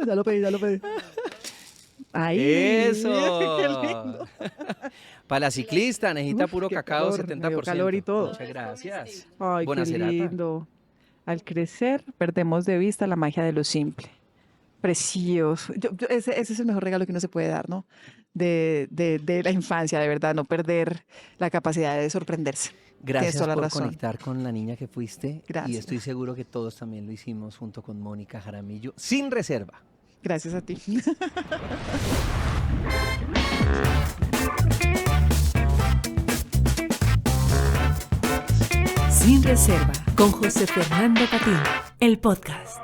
Ya lo pedí, ya lo pedí. Ahí. ¡Eso! ¡Qué lindo! Para la ciclista, necesita Uf, puro qué cacao, calor, 70%. me dio calor y todo. Muchas gracias. Ay, Buena qué serata. lindo. Al crecer, perdemos de vista la magia de lo simple. Precioso. Ese es el mejor regalo que uno se puede dar, ¿no? De la infancia, de verdad, no perder la capacidad de sorprenderse. Tienes Gracias toda la por razón. conectar con la niña que fuiste. Y Gracias. estoy seguro que todos también lo hicimos junto con Mónica Jaramillo, sin reserva. Gracias a ti. Sin reserva con José Fernando Patiño, el podcast.